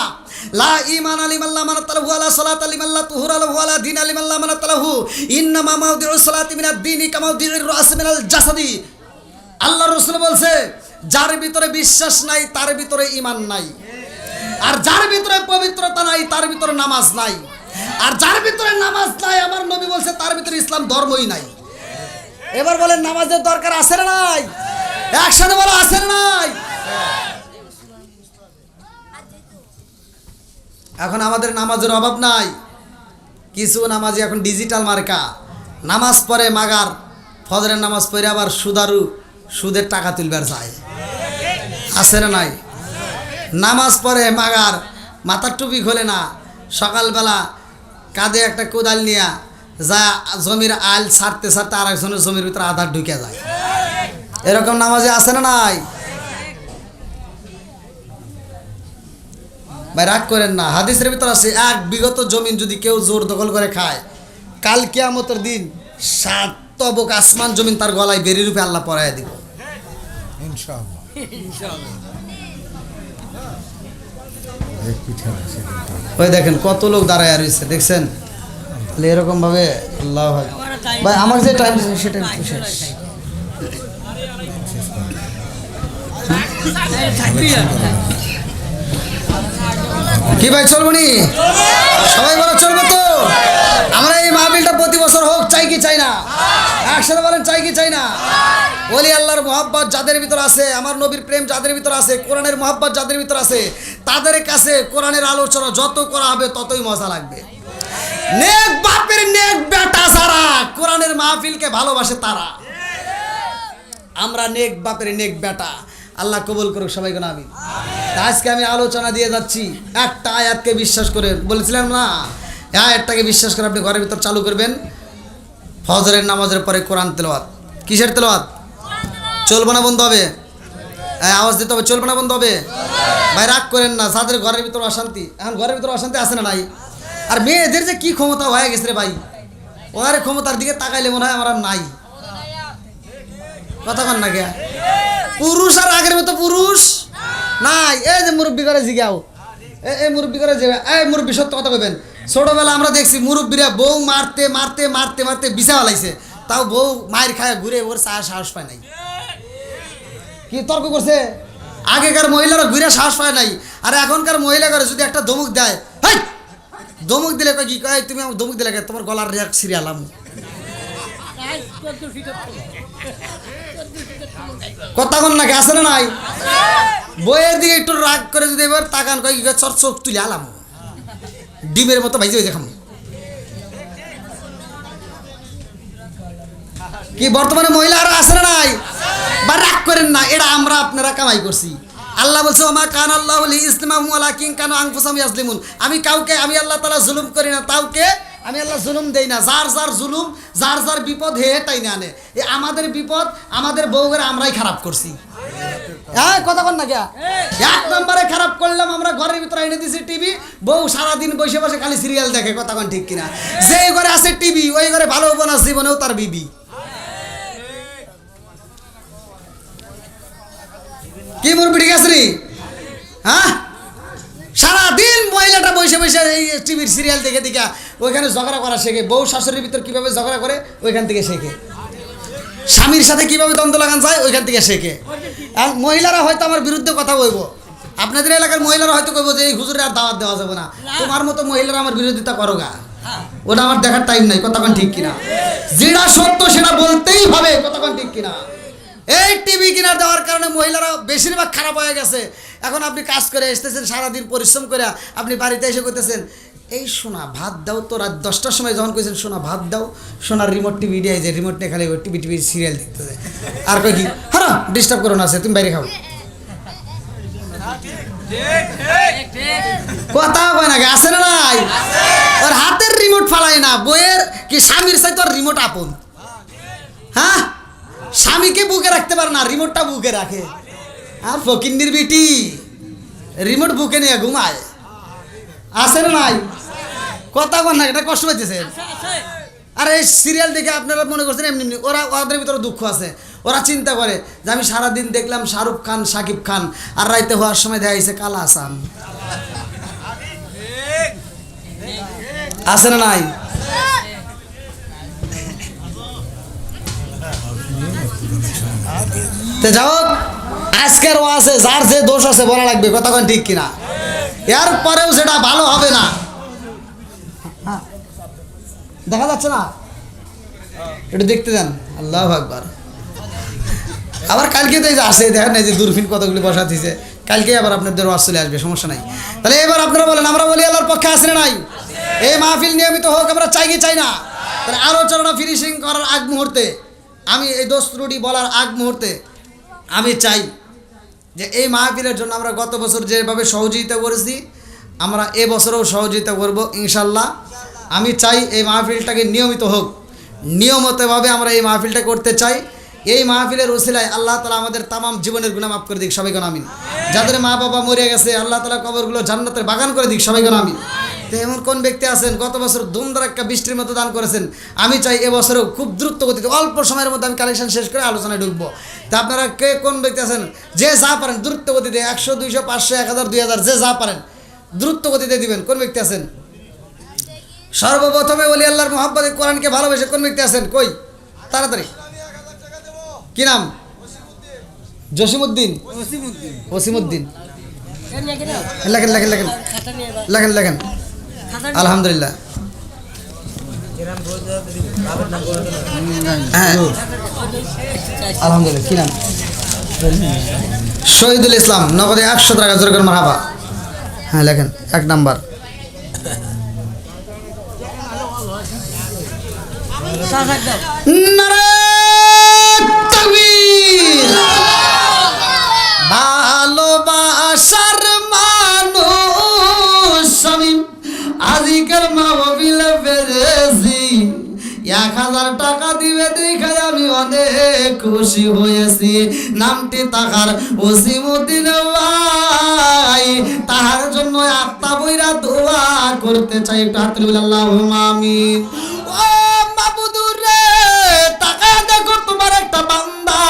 লা ঈমান লিমান লা মানাতালাহু ওয়ালা সালাতা লিমান লা তুহুরা লাহু ওয়ালা দীন লিমান লা মানাতালাহু ইন্নামা মাউদিউস সালাতি মিনাদ দীনি কামাউদিউর রাস মিনাল জাসাদি। আল্লাহর রাসূল বলছে, যার ভিতরে বিশ্বাস নাই তার ভিতরে ঈমান নাই, আর যার ভিতরে পবিত্রতা নাই তার ভিতরে নামাজ নাই, আর যার ভিতরে নামাজ নাই আমার নবী বলছে তার ভিতরে ইসলাম ধর্মই নাই। এবার বলেন নামাজের দরকার আছে না নাই? একসাথে বলা আছে না নাই? এখন আমাদের নামাজের অভাব নাই, কিছু নামাজি এখন ডিজিটাল মার্কা, নামাজ পড়ে মাগার, ফজরের নামাজ পড়ে আবার সুদারু সুদের টাকা তুলবার চায়, আছে না নাই? নামাজ পড়ে মাগার, মাথার টুপি খোলে না, সকালবেলা কাঁধে একটা কোদাল নিয়ে যা জমির আল ছাড়তে ছাড়তে আর একজনের জমির ভিতরে আধার ঢুকে যায়, এরকম নামাজে আছে না নাই? ভাই রাগ করেন না, হাদিসের ভিতর আছে এক বিগত জমিন যদি কেউ জোর দখল করে খায়, কাল কিয়ামতের দিন 7 তবক আসমান জমিন তার গলায় বেরি রূপে আল্লাহ পরায় দিব, ইনশাআল্লাহ। ওই দেখেন কত লোক দাঁড়ায় রয়েছে, দেখছেন? তাহলে এরকম ভাবে আল্লাহ ভাই আমার যে টাইম সেটা শেষ। কি ভাই চলবো নি? সবাই বলো চলবো তো? আমরা এই মাহফিলটা প্রতি বছর হোক, চাই কি চাই না? একসাথে বলেন চাই কি চাই না? ওলি আল্লাহর মহব্বত যাদের ভিতর আছে, আমার নবীর প্রেম যাদের ভিতর আছে, কোরআনের মহব্বত যাদের ভিতর আছে, তাদের কাছে কোরআনের আলোচনা যত করা হবে ততই মজা লাগবে। নেক বাপের নেক বেটা যারা কোরআনের মাহফিলকে ভালোবাসে তারা, আমরা নেক বাপের নেক বেটা, আল্লাহ কবুল করুক সবাইকে আমিন। আজকে আমি আলোচনা দিয়ে যাচ্ছি, একটা আয়াতকে বিশ্বাস করে, বলেছিলাম না আয়াতটাকে বিশ্বাস করে আপনি ঘরের ভিতর চালু করবেন, ফজরের নামাজের পরে কোরআন তেলাওয়াত। কিসের তেলাওয়াত? চলবে না বন্ধ হবে? আওয়াজ দিতে হবে, চলবে না বন্ধ হবে? ভাই রাগ করেন না, যাদের ঘরের ভিতর অশান্তি, এখন ঘরের ভিতর অশান্তি আছে না নাই? আর মেয়েদের যে কি ক্ষমতা হয়ে গেছে রে ভাই, ওদের ক্ষমতার দিকে তাকাইলে মনে হয় আমার আর নাই, কথা কন না কে? পুরুষ আর আগের মতো পুরুষ নাই। এই যে মুরব্বী করে জিগাও, এই মুরব্বী করে জিগা, এই মুরব্বী সত্য কথা কইবেন, ছোটবেলা আমরা দেখছি মুরব্বীরা বউ মারতে মারতে মারতে মারতে বিছা হালাইছে, তাও বউ মায়ের খায় ঘুরে ওর সাহস পায় নাই। কি তর্ক করছে? আগেকার মহিলারা ঘুরে সাহস পায় নাই, আর এখনকার মহিলা করে যদি একটা ধমক দেয়, হাই ধমক দিলে কয় কি কয়, তুমি আমার ধমক দিলে তোমার গলার রেক সিরিয়ালাম, কথা কন নাকি? আছে না নাই? বইয়ের দিকে একটু রাগ করে যদি এবার তাকান, কয় কি চর চোখ তুলে আলাম, ডিমের মতো ভাইজে ভাইজে খাম। কি বর্তমানে মহিলারা আছে না নাই? বা রাগ করেন না, এটা আমরা আপনারা কামাই করছি। আল্লাহ বলছে ওমা কান আল্লাহু লিইসলিমাহুম ওয়ালাকিন কানু আনফুসাহুম ইয়াজলিমুন, আমি কাউকে, আমি আল্লাহ তাআলা জুলুম করি না, কাউকে আমি আল্লাহ জুলুম দেই না। যার যার জুলুম, যার যার বিপদ হে এটাই না আনে। আমাদের বিপদ আমাদের বউরা আমরাই খারাপ করছি। হ্যাঁ কথা বল না কে? এক নম্বরে খারাপ করলাম আমরা, ঘরের ভিতরে এনে দিছি টিভি, বউ সারাদিন বসে বসে খালি সিরিয়াল দেখে, কথা কোন ঠিক কিনা? যে ঘরে আছে টিভি ওই ঘরে ভালো বোন আছে, জীবনেও তার বিবি। কি মুরবি ঠিক আছে রে? হ্যাঁ সারাদিন মহিলাটা বসে বসে এই টিভির সিরিয়াল দেখে দেখে ওইখানে ঝগড়া করা শেখে, বউ শাশুড়ির ভিতর কীভাবে ঝগড়া করে ওইখান থেকে শেখে, স্বামীর সাথে কীভাবে দ্বন্দ্ব লাগান যায় ওইখান থেকে শেখে। আর মহিলারা হয়তো আমার বিরুদ্ধে কথা বলবো, আপনাদের এলাকার মহিলারা হয়তো কইবো যে এই হুজুরে আর দাওয়াত দেওয়া যাবে না, তোমার মতো মহিলারা আমার বিরোধিতা করো গা, ওটা আমার দেখার টাইম নাই, কথা কোন ঠিক কিনা? যেটা সত্য সেটা বলতেই হবে, কথা কোন ঠিক কিনা? এই টিভি কিনা দেওয়ার কারণে মহিলারা বেশিরভাগ খারাপ হয়ে গেছে। এখন আপনি কাজ করে এসতেছেন, সারাদিন পরিশ্রম করে আপনি বাড়িতে এসে করতেছেন, এই সোনা ভাত দাও, তো রাত 10টার সময় যখন কইছেন সোনা ভাত দাও, সোনার রিমোট টিভি দিয়ে যে রিমোট নিয়ে খালি টিভি সিরিয়াল দেখতেছে, আর কই কি হ্যাঁ ডিস্টার্ব করো না, আছে তুমি বাইরে খাও, কথা কয় না আছে না নাই? ওর হাতের রিমোট ফালাই না, বইয়ের কি স্বামীর চাইতে ওর রিমোট আপন। হ্যাঁ স্বামীকে বুকে রাখতে পারে না, রিমোটটা বুকে রাখে। আর ফকিন্দির বিটি রিমোট বুকে নিয়ে ঘুমায়, আছে না নাই? কথা কন না, এটা কষ্ট পাইতেছে। আর এই সিরিয়াল দেখে আপনারা মনে করছেন এমনি এমনি, ওদের ভিতরে দুঃখ আছে। ওরা চিন্তা করে যে আমি সারাদিন দেখলাম শাহরুখ খান, শাকিব খান, আর রাইতে হওয়ার সময় দেখা গেছে কালা আসাম। আছে না নাই? তো যাও, আজকের ও আছে, যার যে দোষ আছে বলা লাগবে, কথা কোন ঠিক কিনা? এরপরেও সেটা ভালো হবে না। দেখা যাচ্ছে না? একটু দেখতে যান। আল্লাহু আকবার। আবার কালকে তো এই যে আসে, দেখেন না যে দূরবীন কতগুলি বসা দিয়েছে, কালকে আবার আপনাদের ওয়াজ চলে আসবে, সমস্যা নাই। তাহলে এবার আপনারা বলেন, আমরা বলি আল্লাহর পক্ষে আছে না নাই? এই মাহফিল নিয়মিত হোক, আমরা চাই কি চাই না? তাহলে আলোচনা ফিনিশিং করার আগ মুহূর্তে, আমি এই দোষ ত্রুটি বলার আগ মুহূর্তে আমি চাই যে এই মাহফিলের জন্য আমরা গত বছর যেভাবে সহযোগিতা করেছি, আমরা এবছরও সহযোগিতা করব ইনশাল্লাহ। আমি চাই এই মাহফিলটাকে নিয়মিত হোক, নিয়মিতভাবে আমরা এই মাহফিলটা করতে চাই। এই মাহফিলের ওসিলায় আল্লাহ তাআলা আমাদের তামাম জীবনের গুনাহ মাফ করে দিক, সবাই কোন আমিন। যাদের মা বাবা মরে গেছে, আল্লাহ তাআলা কবরগুলো জান্নাতের বাগান করে দিক, সবাই কোন আমিন। তো এমন কোন ব্যক্তি আছেন গত বছর ধুমধারাক্কা বৃষ্টির মতো দান করেছেন, আমি চাই এবছরেও খুব দ্রুত গতিতে অল্প সময়ের মধ্যে আমি কালেকশন শেষ করে আলোচনায় ঢুকবো। তা আপনারা কে কোন ব্যক্তি আছেন যে যা পারেন দ্রুত গতিতে 100, 200, 500, 1000, 2000 যে যা পারেন দ্রুত গতিতে দিবেন? কোন ব্যক্তি আছেন? সর্বপ্রথমে ওলি আল্লাহর মোহাব্বতে কোরআনকে ভালোবেসে কোন ব্যক্তি আছেন? কই তাড়াতাড়ি, কি নাম? জসিমউদ্দিন, ওসিমউদ্দিন। লেখেন লেখেন লেখেন লেখেন লেখেন। আলহামদুলিল্লাহ। হ্যাঁ আলহামদুলিল্লাহ। কি নাম? শহীদুল ইসলাম, নগদে 100 টাকা, জোর করে মারহাবা। হ্যাঁ লেখেন 1 নাম্বার। ভালোবাসার মানুষ আমি আজিকার মাহফিল পেরেছি, 1000 টাকা দিবে দেখে আমি অনেক খুশি হয়েছি। নামটি তাহার ওসিমউদ্দিন ভাই, তাহার জন্য আত্মা বইরা দোয়া করতে চাই। একটু হাত তুলে আল্লাহুম্মা আমিন। ও মাবুদুর রে, তাকায় দেখো তোমার একটা বান্দা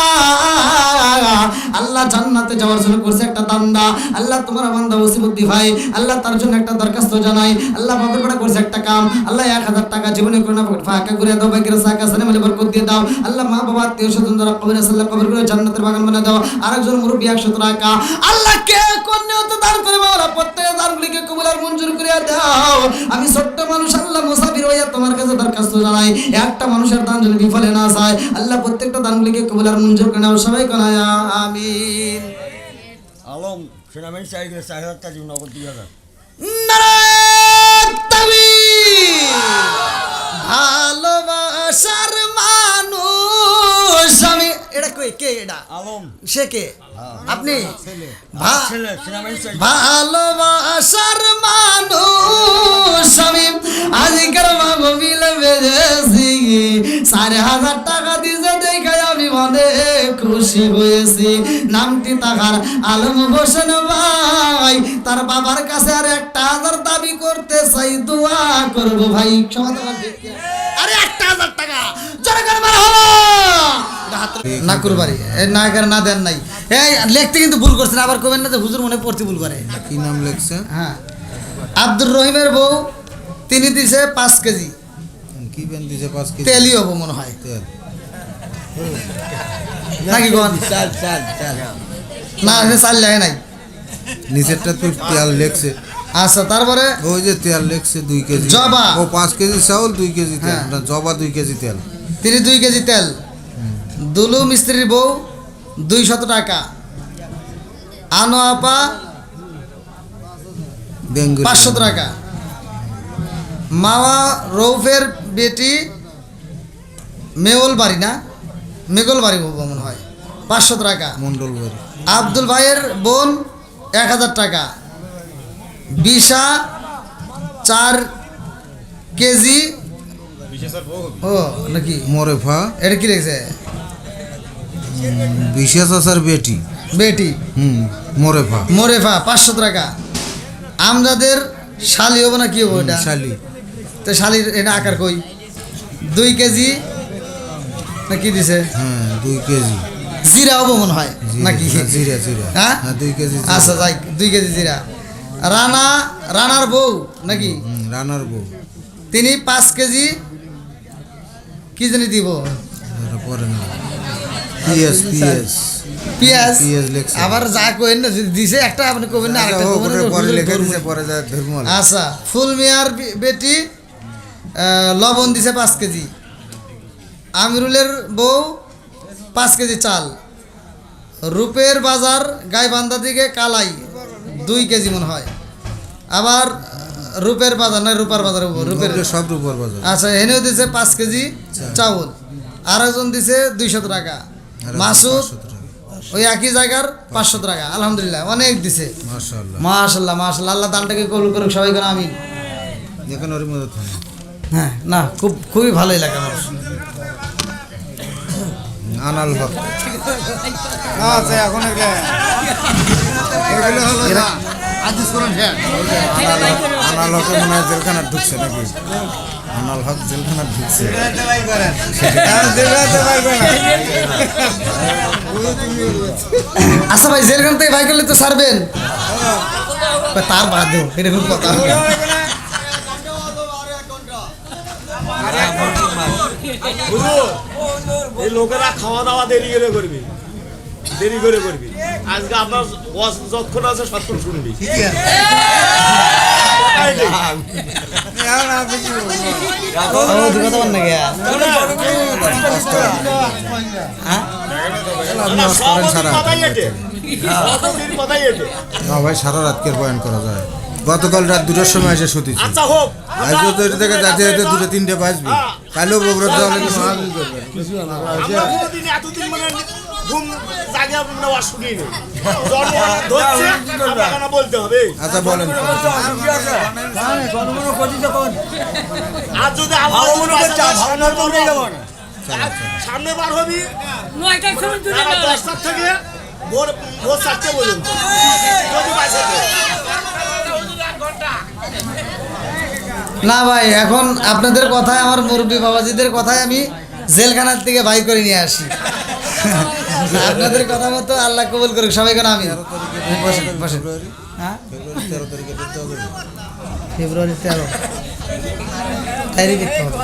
আল্লাহ জান্নাতে যাওয়ার জন্য করছে একটা দান্দা। আল্লাহ তোমার বান্দা ওসিমউদ্দিন ভাই, আল্লাহ তার জন্য একটা দরখাস্ত জানাই। আল্লাহ বাবার বড় করছে একটা কাম, আল্লাহ 1000 টাকা জীবনে করে না ফাঁকা করে দাও, বাইকের সাকা সানে মানে বরকত দিয়ে দাও। আল্লাহ মা বাবা আত্মীয় স্বজন যারা কবরে আছে, আল্লাহ কবর করে জান্নাতের বাগান বানিয়ে দাও। আরেকজন মুরব্বি 100 টাকা, আল্লাহ কে কোন নিয়ত দান করে মাওলা প্রত্যেক দানগুলিকে কবুল আর মঞ্জুর করে দাও। আমি ছোট্ট মানুষ আল্লাহ মুসাফির হইয়া তোমার কাছে দরখাস্ত জানাই, একটা মানুষের দান যেন বিফলে না যায়। আল্লাহ প্রত্যেকটা দানগুলিকে কবুল আর মঞ্জুর করে নাও, সবাই কোন আমিন। আলম সেনাবাহিনী 4000 টাকা জীবন নগদ 2000। নারায়ে তাকবীর। ভালোবাসার মানুষ আমি, এটা কই কে? এটা আলম সে কে? আপনি? ছেলে সেনাবাহিনী ভালোবাসার মানুষ আমি আজিকার মাহফিল পেরেছি, 4000 টাকা দিয়েছে দেখে আমি অনেক খুশি হয়েছি। নামটি তাহার আলম হোসেন ভাই, তার বাবার কাছে আর 1000 দাবি করতে চাই, দোয়া করবো ভাই। আরে 1000 টাকা জোরে করে মারহাবা। না কুরবানি না করে না দেন নাই, এই লিখতে কিন্তু ভুল করছেন, আবার কবেন না যে হুজুর মনে পড়তে ভুল করে। কি নাম লেখছে? হ্যাঁ আব্দুর রহিমের বউ, তিনি দিছে 5 কেজি। কি বেন দিছে? 5 কেজি তেলই হবো মনে হয়, তেল নাকি কোন? চাল চাল চাল না চাল লাগে নাই। নিচেরটা তো তেল লেখছে। আচ্ছা তারপরে ওই যে তেল লেখছে 2 কেজি জবা। ও 5 কেজি চাউল 2 কেজি তেল, হ্যাঁ। না জবা 2 কেজি তেল। তিনি 2 কেজি তেল। দুলু মিস্ত্রির বউ 200 টাকা। আনো আপা বেঙ্গল 500 টাকা। মাওয়া রৌফের বেটি মেউল বাড়ি, না মেগল বাড়ি মনে হয়, 500 টাকা। মন্ডল বাড়ি। আব্দুল ভাইয়ের বোন 1000 টাকা। বিশা 4 কেজি। ও নাকি মরেফা এটা কি লিখছে? বিশেষ আসার বেটি। বেটি মোরেফা মোরেফা 500 টাকা। আমজাদের শালি হবো না কি হবো এটা? শালি তো শালির এটা আকার কই? 2 কেজি না কি দিছে? হ্যাঁ 2 কেজি জিরা হবো মনে হয় নাকি? জিরা জিরা হ্যাঁ 2 কেজি আচ্ছা যাই 2 কেজি জিরা। রানার বউ নাকি? রানার বউ তিনি 5 কেজি কি জানি দিব? এটা পরে না পিএস পিএস পেঁয়াজ পেঁয়াজ লেখছে। আবার যা কইেন না যদি দিছে একটা আপনি কবেন না আরেকটা কবেন না, পরে লেখা ধরবো। দিছে পরে যা ধর্ম আচ্ছা ফুল মিয়ার বেটি লবণ দিছে 5 কেজি। আমিরুলের বউ 5 কেজি চাল। রূপের বাজার গাইবান্ধা থেকে কালাই 2 কেজি মনে হয়। আবার রূপের বাজার না রূপার বাজার রূপের সব রূপার বাজার আচ্ছা এনেও দিছে 5 কেজি চাউল। আরেকজন দিছে 200 টাকা। মাসুদ ওই একই জায়গার 500 টাকা। আলহামদুলিল্লাহ অনেক দিছে। মাশাআল্লাহ মাশাআল্লাহ মাশাআল্লাহ আল্লাহ দানটাকে কবুল করুক সবাই করে আমিন। দেখেন ওর মধ্যে থাকে হ্যাঁ না খুবই ভালোই লাগে আমার। আনাল হক আচ্ছা এখন এগুলো হলো এরা আদিস করুন হ্যাঁ আনাল হক মনে হয় জেলখানা ঢুকছে নাকি? আনাল হক জেলখানা ঢুকছে আচ্ছা ভাই জেলখান থেকে ভাই করলে তো ছাড়বেন তার বাদ দেব এরকম কথা। এই লোকেরা খাওয়া দাওয়া দেরি করে করবি আজকে আপনার ওয়াজ যতক্ষণ আছে সতক্ষণ শুনবি। না ভাই সারা রাতকে বয়ান করা যায়। গতকাল রাত 2টার সময় এসে শুতেছি। আচ্ছা হোক আজও তো এটা থেকে যাতে যাতে 2-3টে বাজবে। কালও বগুড়া যাওয়ার জন্য মাহফিল করবে। আমরা কোনোদিন এতদিন মানে ঘুম জাগে নেওয়া শুনিনি। জন্ম ধরছে আপনাকে বলতে হবে। আচ্ছা বলেন আর যদি আল্লাহ সামনে বার হবি 10টার থেকে ভোর 4টে পর্যন্ত যদি বাঁচে না ভাই এখন আপনাদের কথায় আমার মুরব্বী বাবাজিদের কথায় আমি জেলখানার থেকে বাই করে নিয়ে আসি। আপনাদের কথা মতো আল্লাহ কবুল করুক সবাই কেন আমি ফেব্রুয়ারি 13 তারিখ দেখতে হবে।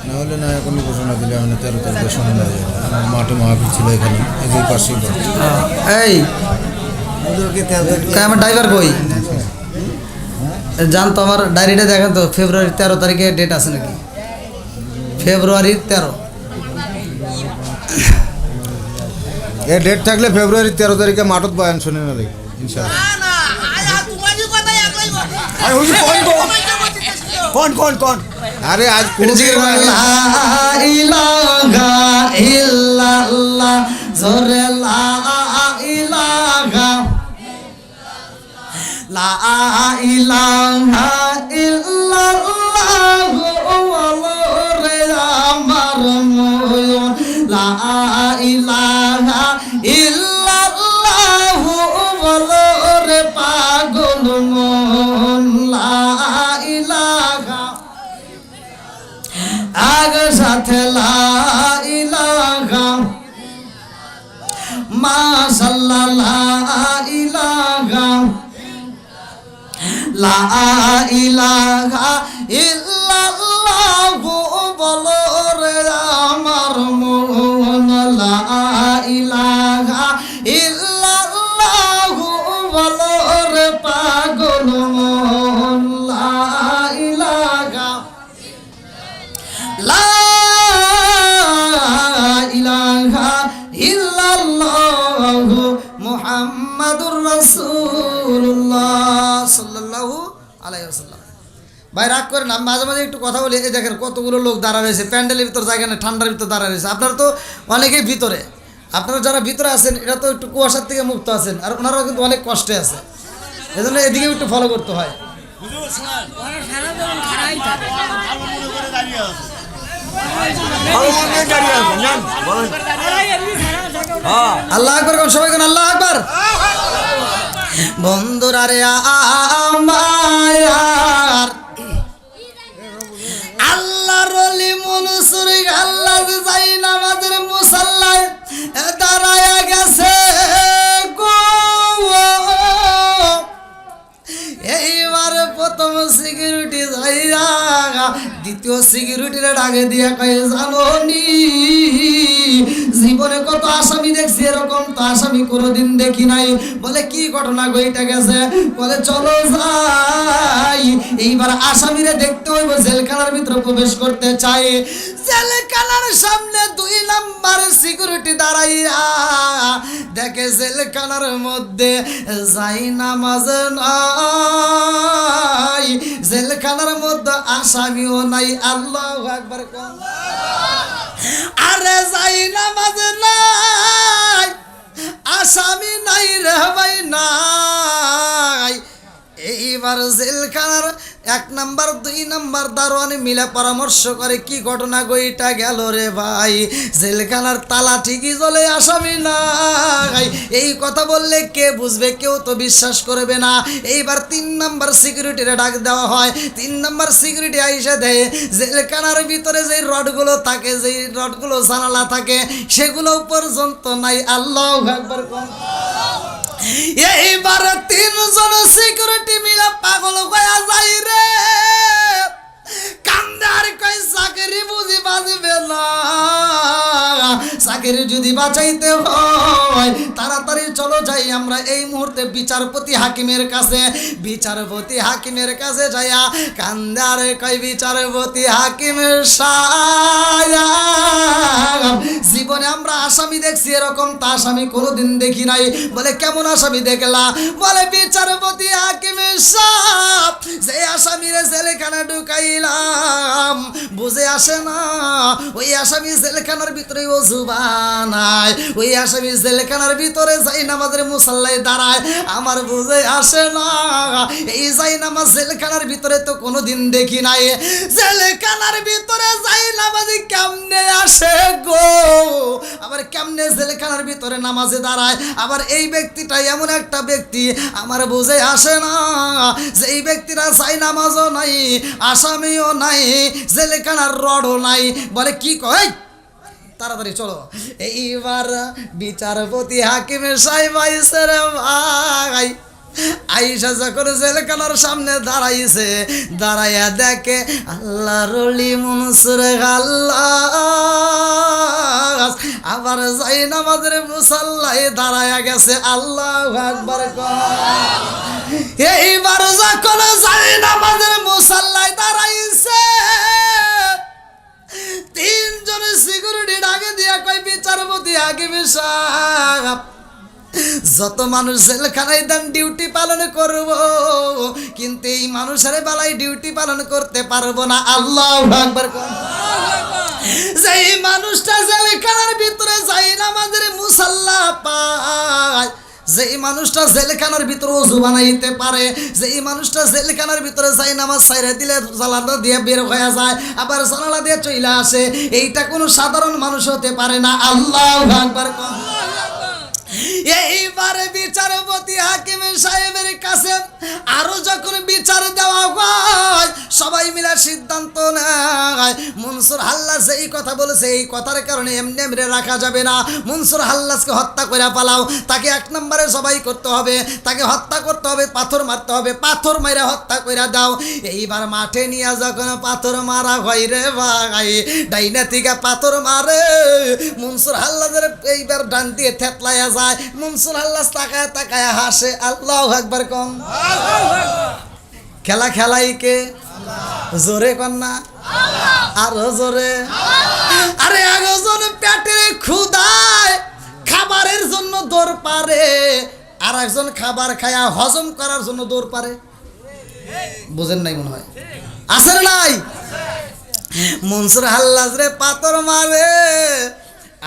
নাহলে না এখনই ঘোষণা দিলে আমি 13 তারিখে সন্ধ্যা মাঠে মাহফিল ছিল এখানে এই যে পাশেই এই আমার ড্রাইভার কই জানতো আমার ডায়েরিটা দেখেন তো ফেব্রুয়ারি 13 তারিখে ডেট আছে নাকি? ফেব্রুয়ারি 13 এই ডেট থাকলে ফেব্রুয়ারি 13 তারিখে মাঠত বয়ান শুনে না দেখি ইনশাআল্লাহ। কোন আরে আজ জোরে লা ইলাহা ইল্লাল্লাহু ওরে আমার ময়ূর লা ইলাহা ইল্লাল্লাহু ওরে পাগল মন লা ইলাহা আগ সাথে লা ইলাহা মাশাআল্লাহ লা ইলাহা লা ইলাহা ইল্লাল্লাহু বলো রে আমার মন লা ইলাহা ইল্লাল্লাহু বলো রে পাগল মন লা ইলাহা ইল্লাল্লাহু মুহাম্মাদুর রাসূলুল্লাহ সাল্লাল্লাহু আলাইহি ওয়াসাল্লাম। ভাই রাগ করে না, মাঝে মাঝে একটু কথা বলি। এই দেখেন কতগুলো লোক দাঁড়া রয়েছে, প্যান্ডেলের ভিতর জায়গা নেই, ঠান্ডার ভিতর দাঁড়া রয়েছে। আপনারা তো অনেকেই ভিতরে, আপনারা যারা ভিতরে আছেন এটা তো একটু কুয়াশার থেকে মুক্ত আছেন, আর ওনারাও কিন্তু অনেক কষ্টে আছে। এজন্য এদিকেও একটু ফলো করতে হয়। আল্লাহ আকবার কোন সবাই কোন আল্লাহ আকবার। বন্ধুরা রে আমার আল্লাহর ওলি মনসুর আল্লাহ যাই নামাজের মুসাল্লায় দাঁড়ায়া গেছে গো। এইবার প্রথম সিকিউরিটি যাইয়া দ্বিতীয় সিকিউরিটির ডাকে দিয়া কয়ে জানোনি জীবনে কত আসামি দেখছি, এরকম তো আসামি কোনোদিন দেখি নাই। বলে কি ঘটনা ঘটে গেছে? বলে চলো যাই। এইবার আসামিরে দেখতে হইব, জেলখানার ভিতরে প্রবেশ করতে চাই। জেলখানার সামনে 2 নাম্বার সিকিউরিটি দাঁড়াইয়া দেখে জেলখানার মধ্যে যাই নামাজ নাই, জেলখানার মধ্যে আসামিও নাই। আল্লাহু আকবার। আরে যাই নামাজ নাই, আসামি নাই রে ভাই নাই। এইবার জেলখানার 1 নাম্বার 2 নাম্বার দারোয়ান মিলে পরামর্শ করে কি ঘটনা গইটা গেল রে ভাই। জেলখানার তালা ঠিকই জ্বলে, আসামি নাই। এই কথা বললে কে বুঝবে? কেউ তো বিশ্বাস করবে না। এইবার 3 নাম্বার সিকিউরিটিরে ডাক দেওয়া হয়। 3 নাম্বার সিকিউরিটি আইসা দেয় জেলখানার ভিতরে যে রডগুলো থাকে, যেই রডগুলো জানালা থাকে, সেগুলো পর্যন্ত নাই। আল্লাহু আকবার। এইবার 3 জন সিকিউরিটি মিলে পাগল হয়ে যায় রে। কান্দে আর কই চাকরি বুঝি বাঁচবে না, চাকরি যদি বাঁচাইতে হয় তাড়াতাড়ি চলো যাই আমরা এই মুহূর্তে বিচারপতি হাকিমের কাছে। বিচারপতি হাকিমের কাছে যাইয়া কান্দে আর কই বিচারপতি হাকিমের সাহেব জীবনে আমরা আসামি দেখছি, এরকম তো আসামি কোনোদিন দেখি নাই। বলে কেমন আসামি দেখলা? বলে বিচারপতি হাকিমের সাহেব যে আসামিরে জেলখানা ঢুকাইলাম বুঝে আসে না, ওই আসামি জেলখানার ভিতরে ওযুবা নাই, ওই আসামি জেলখানার ভিতরে যাই নামাজের মুসাল্লায় দাঁড়ায়, আমার বুঝে আসে না। এই যাই নামাজ জেলখানার ভিতরে তো কোনোদিন দেখি নাই। জেলখানার ভিতরে যাই নামাজি কেমনে আসে গো? আবার কেমনে জেলখানার ভিতরে নামাজে দাঁড়ায়? আবার এই ব্যক্তিটা এমন একটা ব্যক্তি আমার বুঝে আসে না যে এই ব্যক্তিরা যাই নামাজও নাই, আসামিও নাই, জেলখানার রডও নাই। বলে কি কয়? তাড়াতাড়ি চলো। এইবার বিচারপতি হাকিমের সাহেব আইসে রে ভাই। আইসা যখন জেলখানার সামনে দাঁড়াইছে, দাঁড়াইয়া দেখে আল্লাহর ওলি মনসুর আল্লাহ আবার যাই নামাজের মুসাল্লায় দাঁড়াইয়া গেছে। আল্লাহু আকবার। এইবার যখন যাই নামাজের মুসাল্লায় দাঁড়াইছে, 3 জন সিকিউরিটি ডাকে দিয়া কয় বিচারপতি হাকিমের সাহেব যত মানুষ জেলখানায় দেন ডিউটি পালন করব, কিন্তু এই মানুষের বেলায় ডিউটি পালন করতে পারবো না। আল্লাহু আকবার। যেই মানুষটা জেলখানার ভিতরে যাই নামাজের মুসাল্লা পায়, যেই মানুষটা জেলখানার ভিতরে ওযু বানাইতে পারে, যেই মানুষটা জেলখানার ভিতরে যাই নামাজ ছাইরা দিলে জানালা দিয়ে বের হয়ে যায়, আবার জানালা দিয়ে চলে আসে, এইটা কোনো সাধারণ মানুষ হতে পারে না। আল্লাহু আকবার। এইবারে বিচারপতি হাকিম সাহেবের কাছে আরো যখন বিচার দেওয়া হয়, সবাই মিলে সিদ্ধান্ত নেয় মনসুর হাল্লাস এই কথা বলেছে, এই কথার কারণে এমনি এমনি রাখা যাবে না, মনসুর হাল্লাসকে হত্যা করে পালাও। তাকে 1 নম্বরে সবাই করতে হবে, তাকে হত্যা করতে হবে, পাথর মারতে হবে, পাথর মাইরা হত্যা করে দাও। এইবার মাঠে নিয়ে যখন পাথর মারা হয় রে ভাই, ডাইনা থেকে পাথর মারে, মনসুর হাল্লাসের এইবার ডান দিয়ে থেতলাইয়া যায়। মনসুর হাল্লাস তাকায় তাকায় হাসে। আল্লাহু আকবার। কম খেলা খেলাই কে? জোরে কন্যা, আরো জোরে। আরে একজন পেটের ক্ষুধায় খাবারের জন্য দৌড় পারে, আর একজন খাবার খায়া হজম করার জন্য দৌড় পারে। বুঝেন নাই মনে হয়? আছে না নাই? মনসুর হাল্লাস রে পাথর মারে,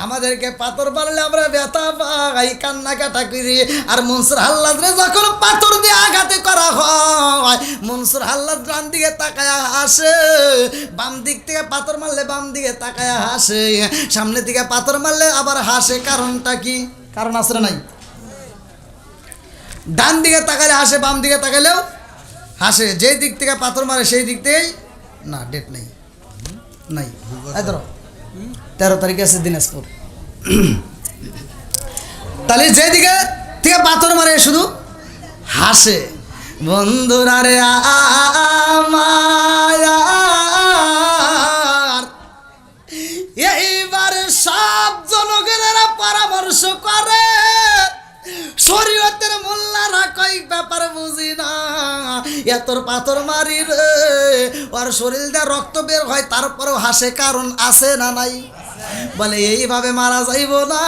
আমাদেরকে পাথর মারলে আমরা ব্যথা পাই, কান্না কাটা করি। আর মনসুর হাল্লাস রে যখন পাথর দিয়ে আঘাতে করা হয়, মনসুর হাল্লাদ ডান দিকে তাকায়া হাসে, বাম দিক থেকে পাথর মারলে বাম দিকে তাকায়া হাসে, সামনে থেকে পাথর মারলে আবার হাসে। কারণটা কি? কারণ আছে না নাই? ডান দিকে তাকালে হাসে, বাম দিকে তাকালেও হাসে। যেই দিক থেকে পাথর মারে সেই দিক থেকেই না। ডেট নেই, নাই। এই ধরো 13 তারিখে আছে দিনাজপুর। তাহলে যেদিকে থেকে পাথর মারে শুধু হাসে। বন্ধুরা রে আমার, এইবার সব জনগণেরা পরামর্শ করে, শরীয়তের মোল্লারা কই ব্যাপার বুঝি না, এতর পাথর মারি রে আর শরীর দিয়ে রক্ত বের হয়, তারপরেও হাসে। কারণ আছে না নাই? বলে এইভাবে মারা যাইব না।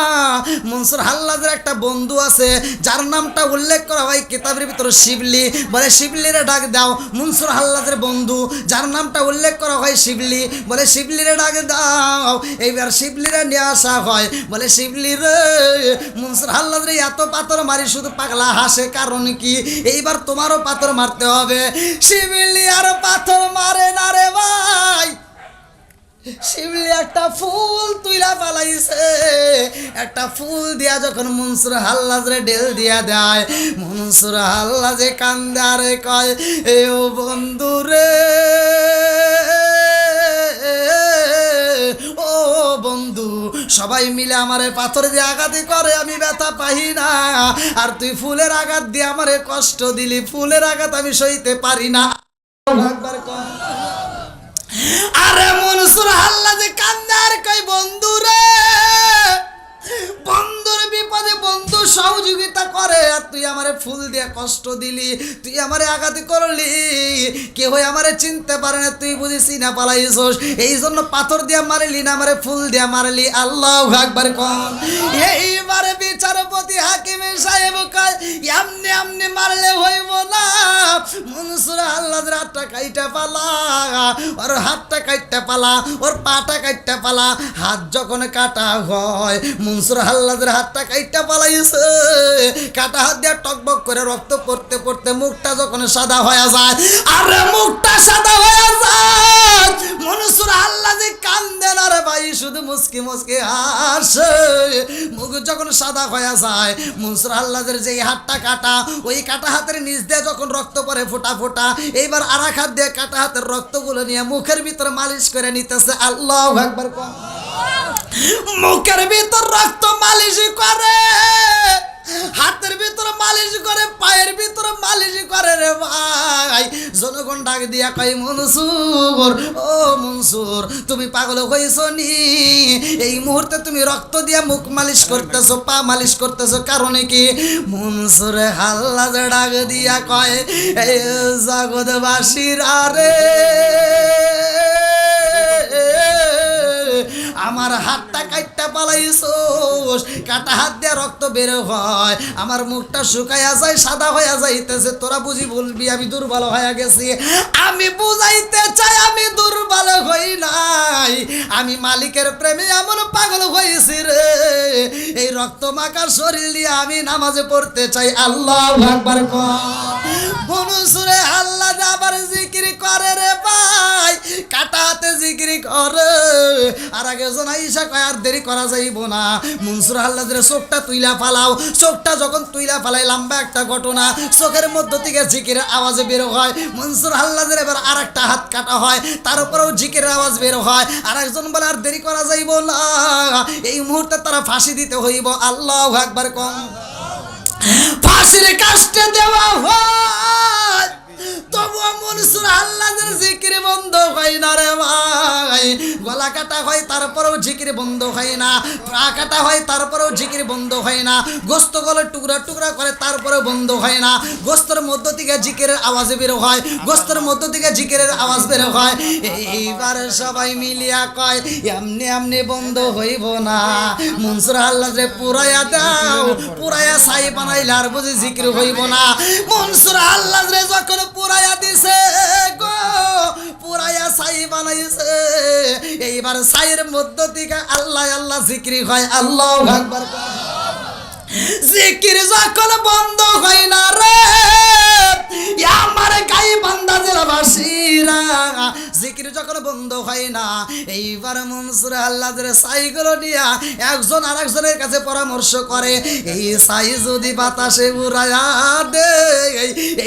মনসুর হাল্লাদের একটা বন্ধু আছে যার নামটা উল্লেখ করা হয় কিতাবের ভিতরে শিবলি। বলে শিবলিরে ডাক দাও। মনসুর হাল্লাদের বন্ধু যার নামটা উল্লেখ করা হয় শিবলি, বলে শিবলিরে ডাক দাও। এইবার শিবলিরে নিয়ে আসা হয়। বলে শিবলি রে, মনসুর হাল্লাদের এত পাথর মারি শুধু পাগলা হাসে, কারণ কি? এইবার তোমারও পাথর মারতে হবে। শিবলি আর পাথর মারে না রে ভাই। শিবলি একটা ফুল তুইলা পালাইছে, একটা ফুল দিয়া যখন মনসুর হাল্লাজরে ডেল দিয়া দেয়, মনসুর হাল্লাজে কান্দে আর কয়, এ ও বন্ধু রে, ও বন্ধু, সবাই মিলে আমারে পাথর দিয়ে আঘাত করে, আমি ব্যথা পাই না, আর তুই ফুলের আঘাত দিয়ে আমারে কষ্ট দিলি, ফুলের আঘাত আমি সইতে পারি না। একবার কর। আরে মনসুর হাল্লাজে কান্দে আর কই, বন্ধু রে, বন্ধুর বিপদে বন্ধু সহযোগিতা করে, আর তুই আমারে ফুল দিয়ে কষ্ট দিলি, তুই আমারে আঘাত করলি, কেউ আমারে চিনতে পারে না, তুই বুঝিস না পালাইছস, এই জন্য পাথর দিয়ে মারলি না, আমারে ফুল দিয়ে মারলি। আল্লাহু আকবার কোন। এইবারে বিচারপতি হাকিম সাহেব কয়, এমনি এমনি মারলে হইব না, মনসুর হাল্লাদের হাতটা কাইটা পালা, ওর হাতটা কাটতে পালা, ওর পাটা কাটতে পালা। হাত যখন কাটা হয়, মনসুর হাল্লাদের হাতটা কাইটা পালাইছে, কাটা হাত দিয়ে টকবক করে রক্ত পড়তে পড়তে মুখটা যখন সাদা হয়ে যায়, আরে মুখটা সাদা হয়ে যায়, মনসুর হাল্লাদি কান্দে না রে ভাই, শুধু মুসকি মুসকি হাসে। মুখ যখন সাদা হয়ে যায়, মনসুর হাল্লাদের যেই হাতটা কাটা, ওই কাটা হাতের নিচ দিয়ে যখন রক্ত পড়ে ফোটা ফোটা, এইবার আর এক হাত দিয়ে কাটা হাতের রক্তগুলো নিয়ে মুখের ভিতরে মালিশ করে নিতেছে। আল্লাহু আকবার। মুখের ভিতর রক্ত মালিশ করে, হাতের ভিতরে মালিশ করে, পায়ের ভিতরে মালিশ করে রে ভাই। জনগণ ডাক দিয়া কই, মনসুর, ও মনসুর, তুমি পাগল হইছ নি? এই মুহূর্তে তুমি রক্ত দিয়া মুখ মালিশ করতেছো, পা মালিশ করতেছো, কারণে কি? মনসুর হাল্লাজ ডাক দিয়া কয়, এই জগৎবাসীর আরে, আমার হাতটা কাটটা পালাইছোস, কাটা হাত দিয়ে রক্ত বের হয়, আমার মুখটা শুকাইয়া যায়, সাদা হইয়া যাইতেছে, তোরা বুঝি বলবি আমি দুর্বল হয়ে গেছি। আমি বুঝাইতে চাই আমি দুর্বল হই নাই, আমি মালিকের প্রেমে এমন পাগল হয়েছি রে, এই রক্ত মাখা শরীর নিয়ে আমি নামাজে পড়তে চাই। আল্লাহু আকবার। মনসুরে আল্লাহ আবার জিকির করে রে ভাই, কাটা হাতে জিকির করে। আর আগে জন আইসা কয়, আর দেরি করা যাইব না, মনসুর হাল্লাদের চোখটা তুইলা ফালাও। চোখটা যখন তুইলা ফালাই, লম্বা একটা ঘটনা, চোখের মধ্য থেকে জিকিরের আওয়াজ বের হয়। মনসুর হাল্লাদের এবার আর একটা হাত কাটা হয়, তার উপরেও জিকিরের আওয়াজ বের হয়। আর একজন বলে, আর দেরি করা যাইব না, এই মুহূর্তে তারা ফাঁসি দিতে হইব। আল্লাহু আকবার। কম ফাঁসির কাস্টে দেওয়া হয়, তবুও মনসুর হাল্লাদের জিকির বন্ধ হয় না রে ভাই। গলা কাটা হয়, তারপরেও জিকির বন্ধ হয় না, পা কাটা হয়, তারপরেও জিকির বন্ধ হয় না, গোস্ত গলে টুকরা টুকরা করে, তারপরেও বন্ধ হয় না। গোস্তের মধ্য থেকে জিকিরের আওয়াজ বের হয়, গোস্তের মধ্য থেকে জিকিরের আওয়াজ বের হয়। এইবার সবাই মিলিয়া কয়, এমনি এমনি বন্ধ হইব না, মনসুর হাল্লাদরে পুরাইয়া দাও, পুরাইয়া ছাই বানাইলে আর বুঝি জিকির হইব না। মনসুর হাল্লাদরে যখন পুরাইয়া দিছে গো, পুরাইয়া ছাই বানাইছে, এইবার ছাইয়ের মধ্য থেকে আল্লাহ আল্লাহ জিকির হয়। আল্লাহু আকবার। জিকির যখন বন্ধ হয় না রে, আমার গাই বান্দা জিকির যখন বন্ধ হয় না, এইবার মনসুর আল্লাহদের সাইগুলো নিয়া একজন আর একজনের কাছে পরামর্শ করে, এই সাই যদি বাতাসে উড়ায়া দে,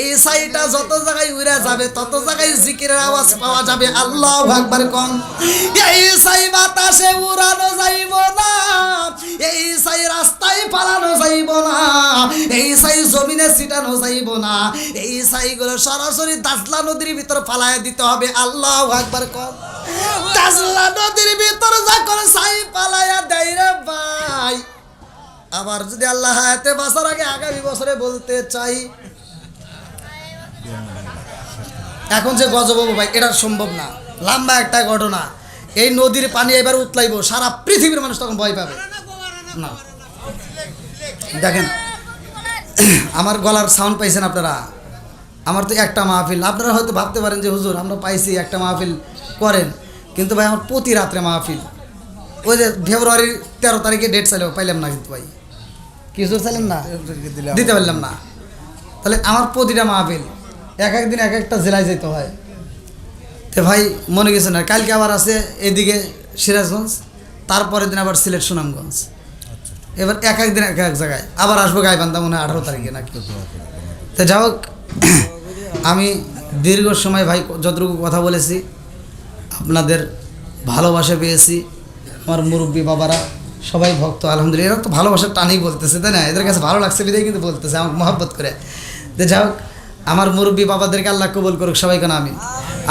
এই সাইটা যত জায়গায় উড়ে যাবে তত জায়গায় জিকিরের আওয়াজ পাওয়া যাবে। আল্লাহু আকবার কোন। এই সাই বাতাসে উড়ানো যাইব না, এই সাই রাস্তায় পালানো যাইব না, এই সাই জমিনে ছিটানো যাইব না, এই সাইগুলো সরাসরি দাজলা নদীর ভিতর ফালায় দিতে হবে। আল্লাহু আকবার কোন। দাজলা নদীর ভিতর যখন সাই পালায়া দেয় রে ভাই, আবার যদি আল্লাহ হায়াতে বাঁচার আগে আগামী বছরে বলতে চাই, এখন যে গজবাবু ভাই এটা সম্ভব না, লম্বা একটা ঘটনা। এই নদীর পানি এবার উতলাইব, সারা পৃথিবীর মানুষ তখন ভয় পাবে না। দেখেন আমার গলার সাউন্ড পাইছেন আপনারা, আমার তো একটা মাহফিল, আপনারা হয়তো ভাবতে পারেন যে হুজুর আমরা পাইছি একটা মাহফিল করেন, কিন্তু ভাই আমার প্রতি রাত্রে মাহফিল। ওই যে ফেব্রুয়ারির 13 তারিখে ডেট চাইলেও পাইলাম না, কিন্তু ভাই কিছু চাইলেন না, দিতে পারলাম না। তাহলে আমার প্রতিটা মাহফিল এক একদিন এক একটা জেলায় যেতে হয়। তো ভাই মনে গেছে না, কালকে আবার আছে এদিকে সিরাজগঞ্জ, তারপরের দিন আবার সিলেট সুনামগঞ্জ, এবার এক একদিন এক এক জায়গায়, আবার আসবো গাইবান্ধা মনে হয় 18 তারিখে নাকি। তো যাই হোক, আমি দীর্ঘ সময় ভাই যতটুকু কথা বলেছি আপনাদের ভালোবাসা পেয়েছি। আমার মুরব্বী বাবারা সবাই ভক্ত, আলহামদুলিল্লাহ। এরা তো ভালোবাসার টানেই বলতেছে, তাই না? এদের কাছে ভালো লাগছে বিদায় কিন্তু বলতেছে আমাকে মহব্বত করে। তো যাই হোক, আমার মুরব্বী বাবাদেরকে আল্লাহ কবুল করুক, সবাইকে আমিন।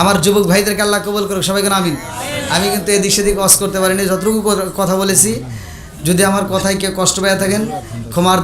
আমার যুবক ভাইদেরকে আল্লাহ কবুল করুক, সবাইকে আমিন। আমি কিন্তু এদিক সেদিক ওয়াজ করতে পারিনি, যতটুকু কথা বলেছি। যদি আমার কথায় কেউ কষ্ট পেয়ে থাকেন ক্ষমার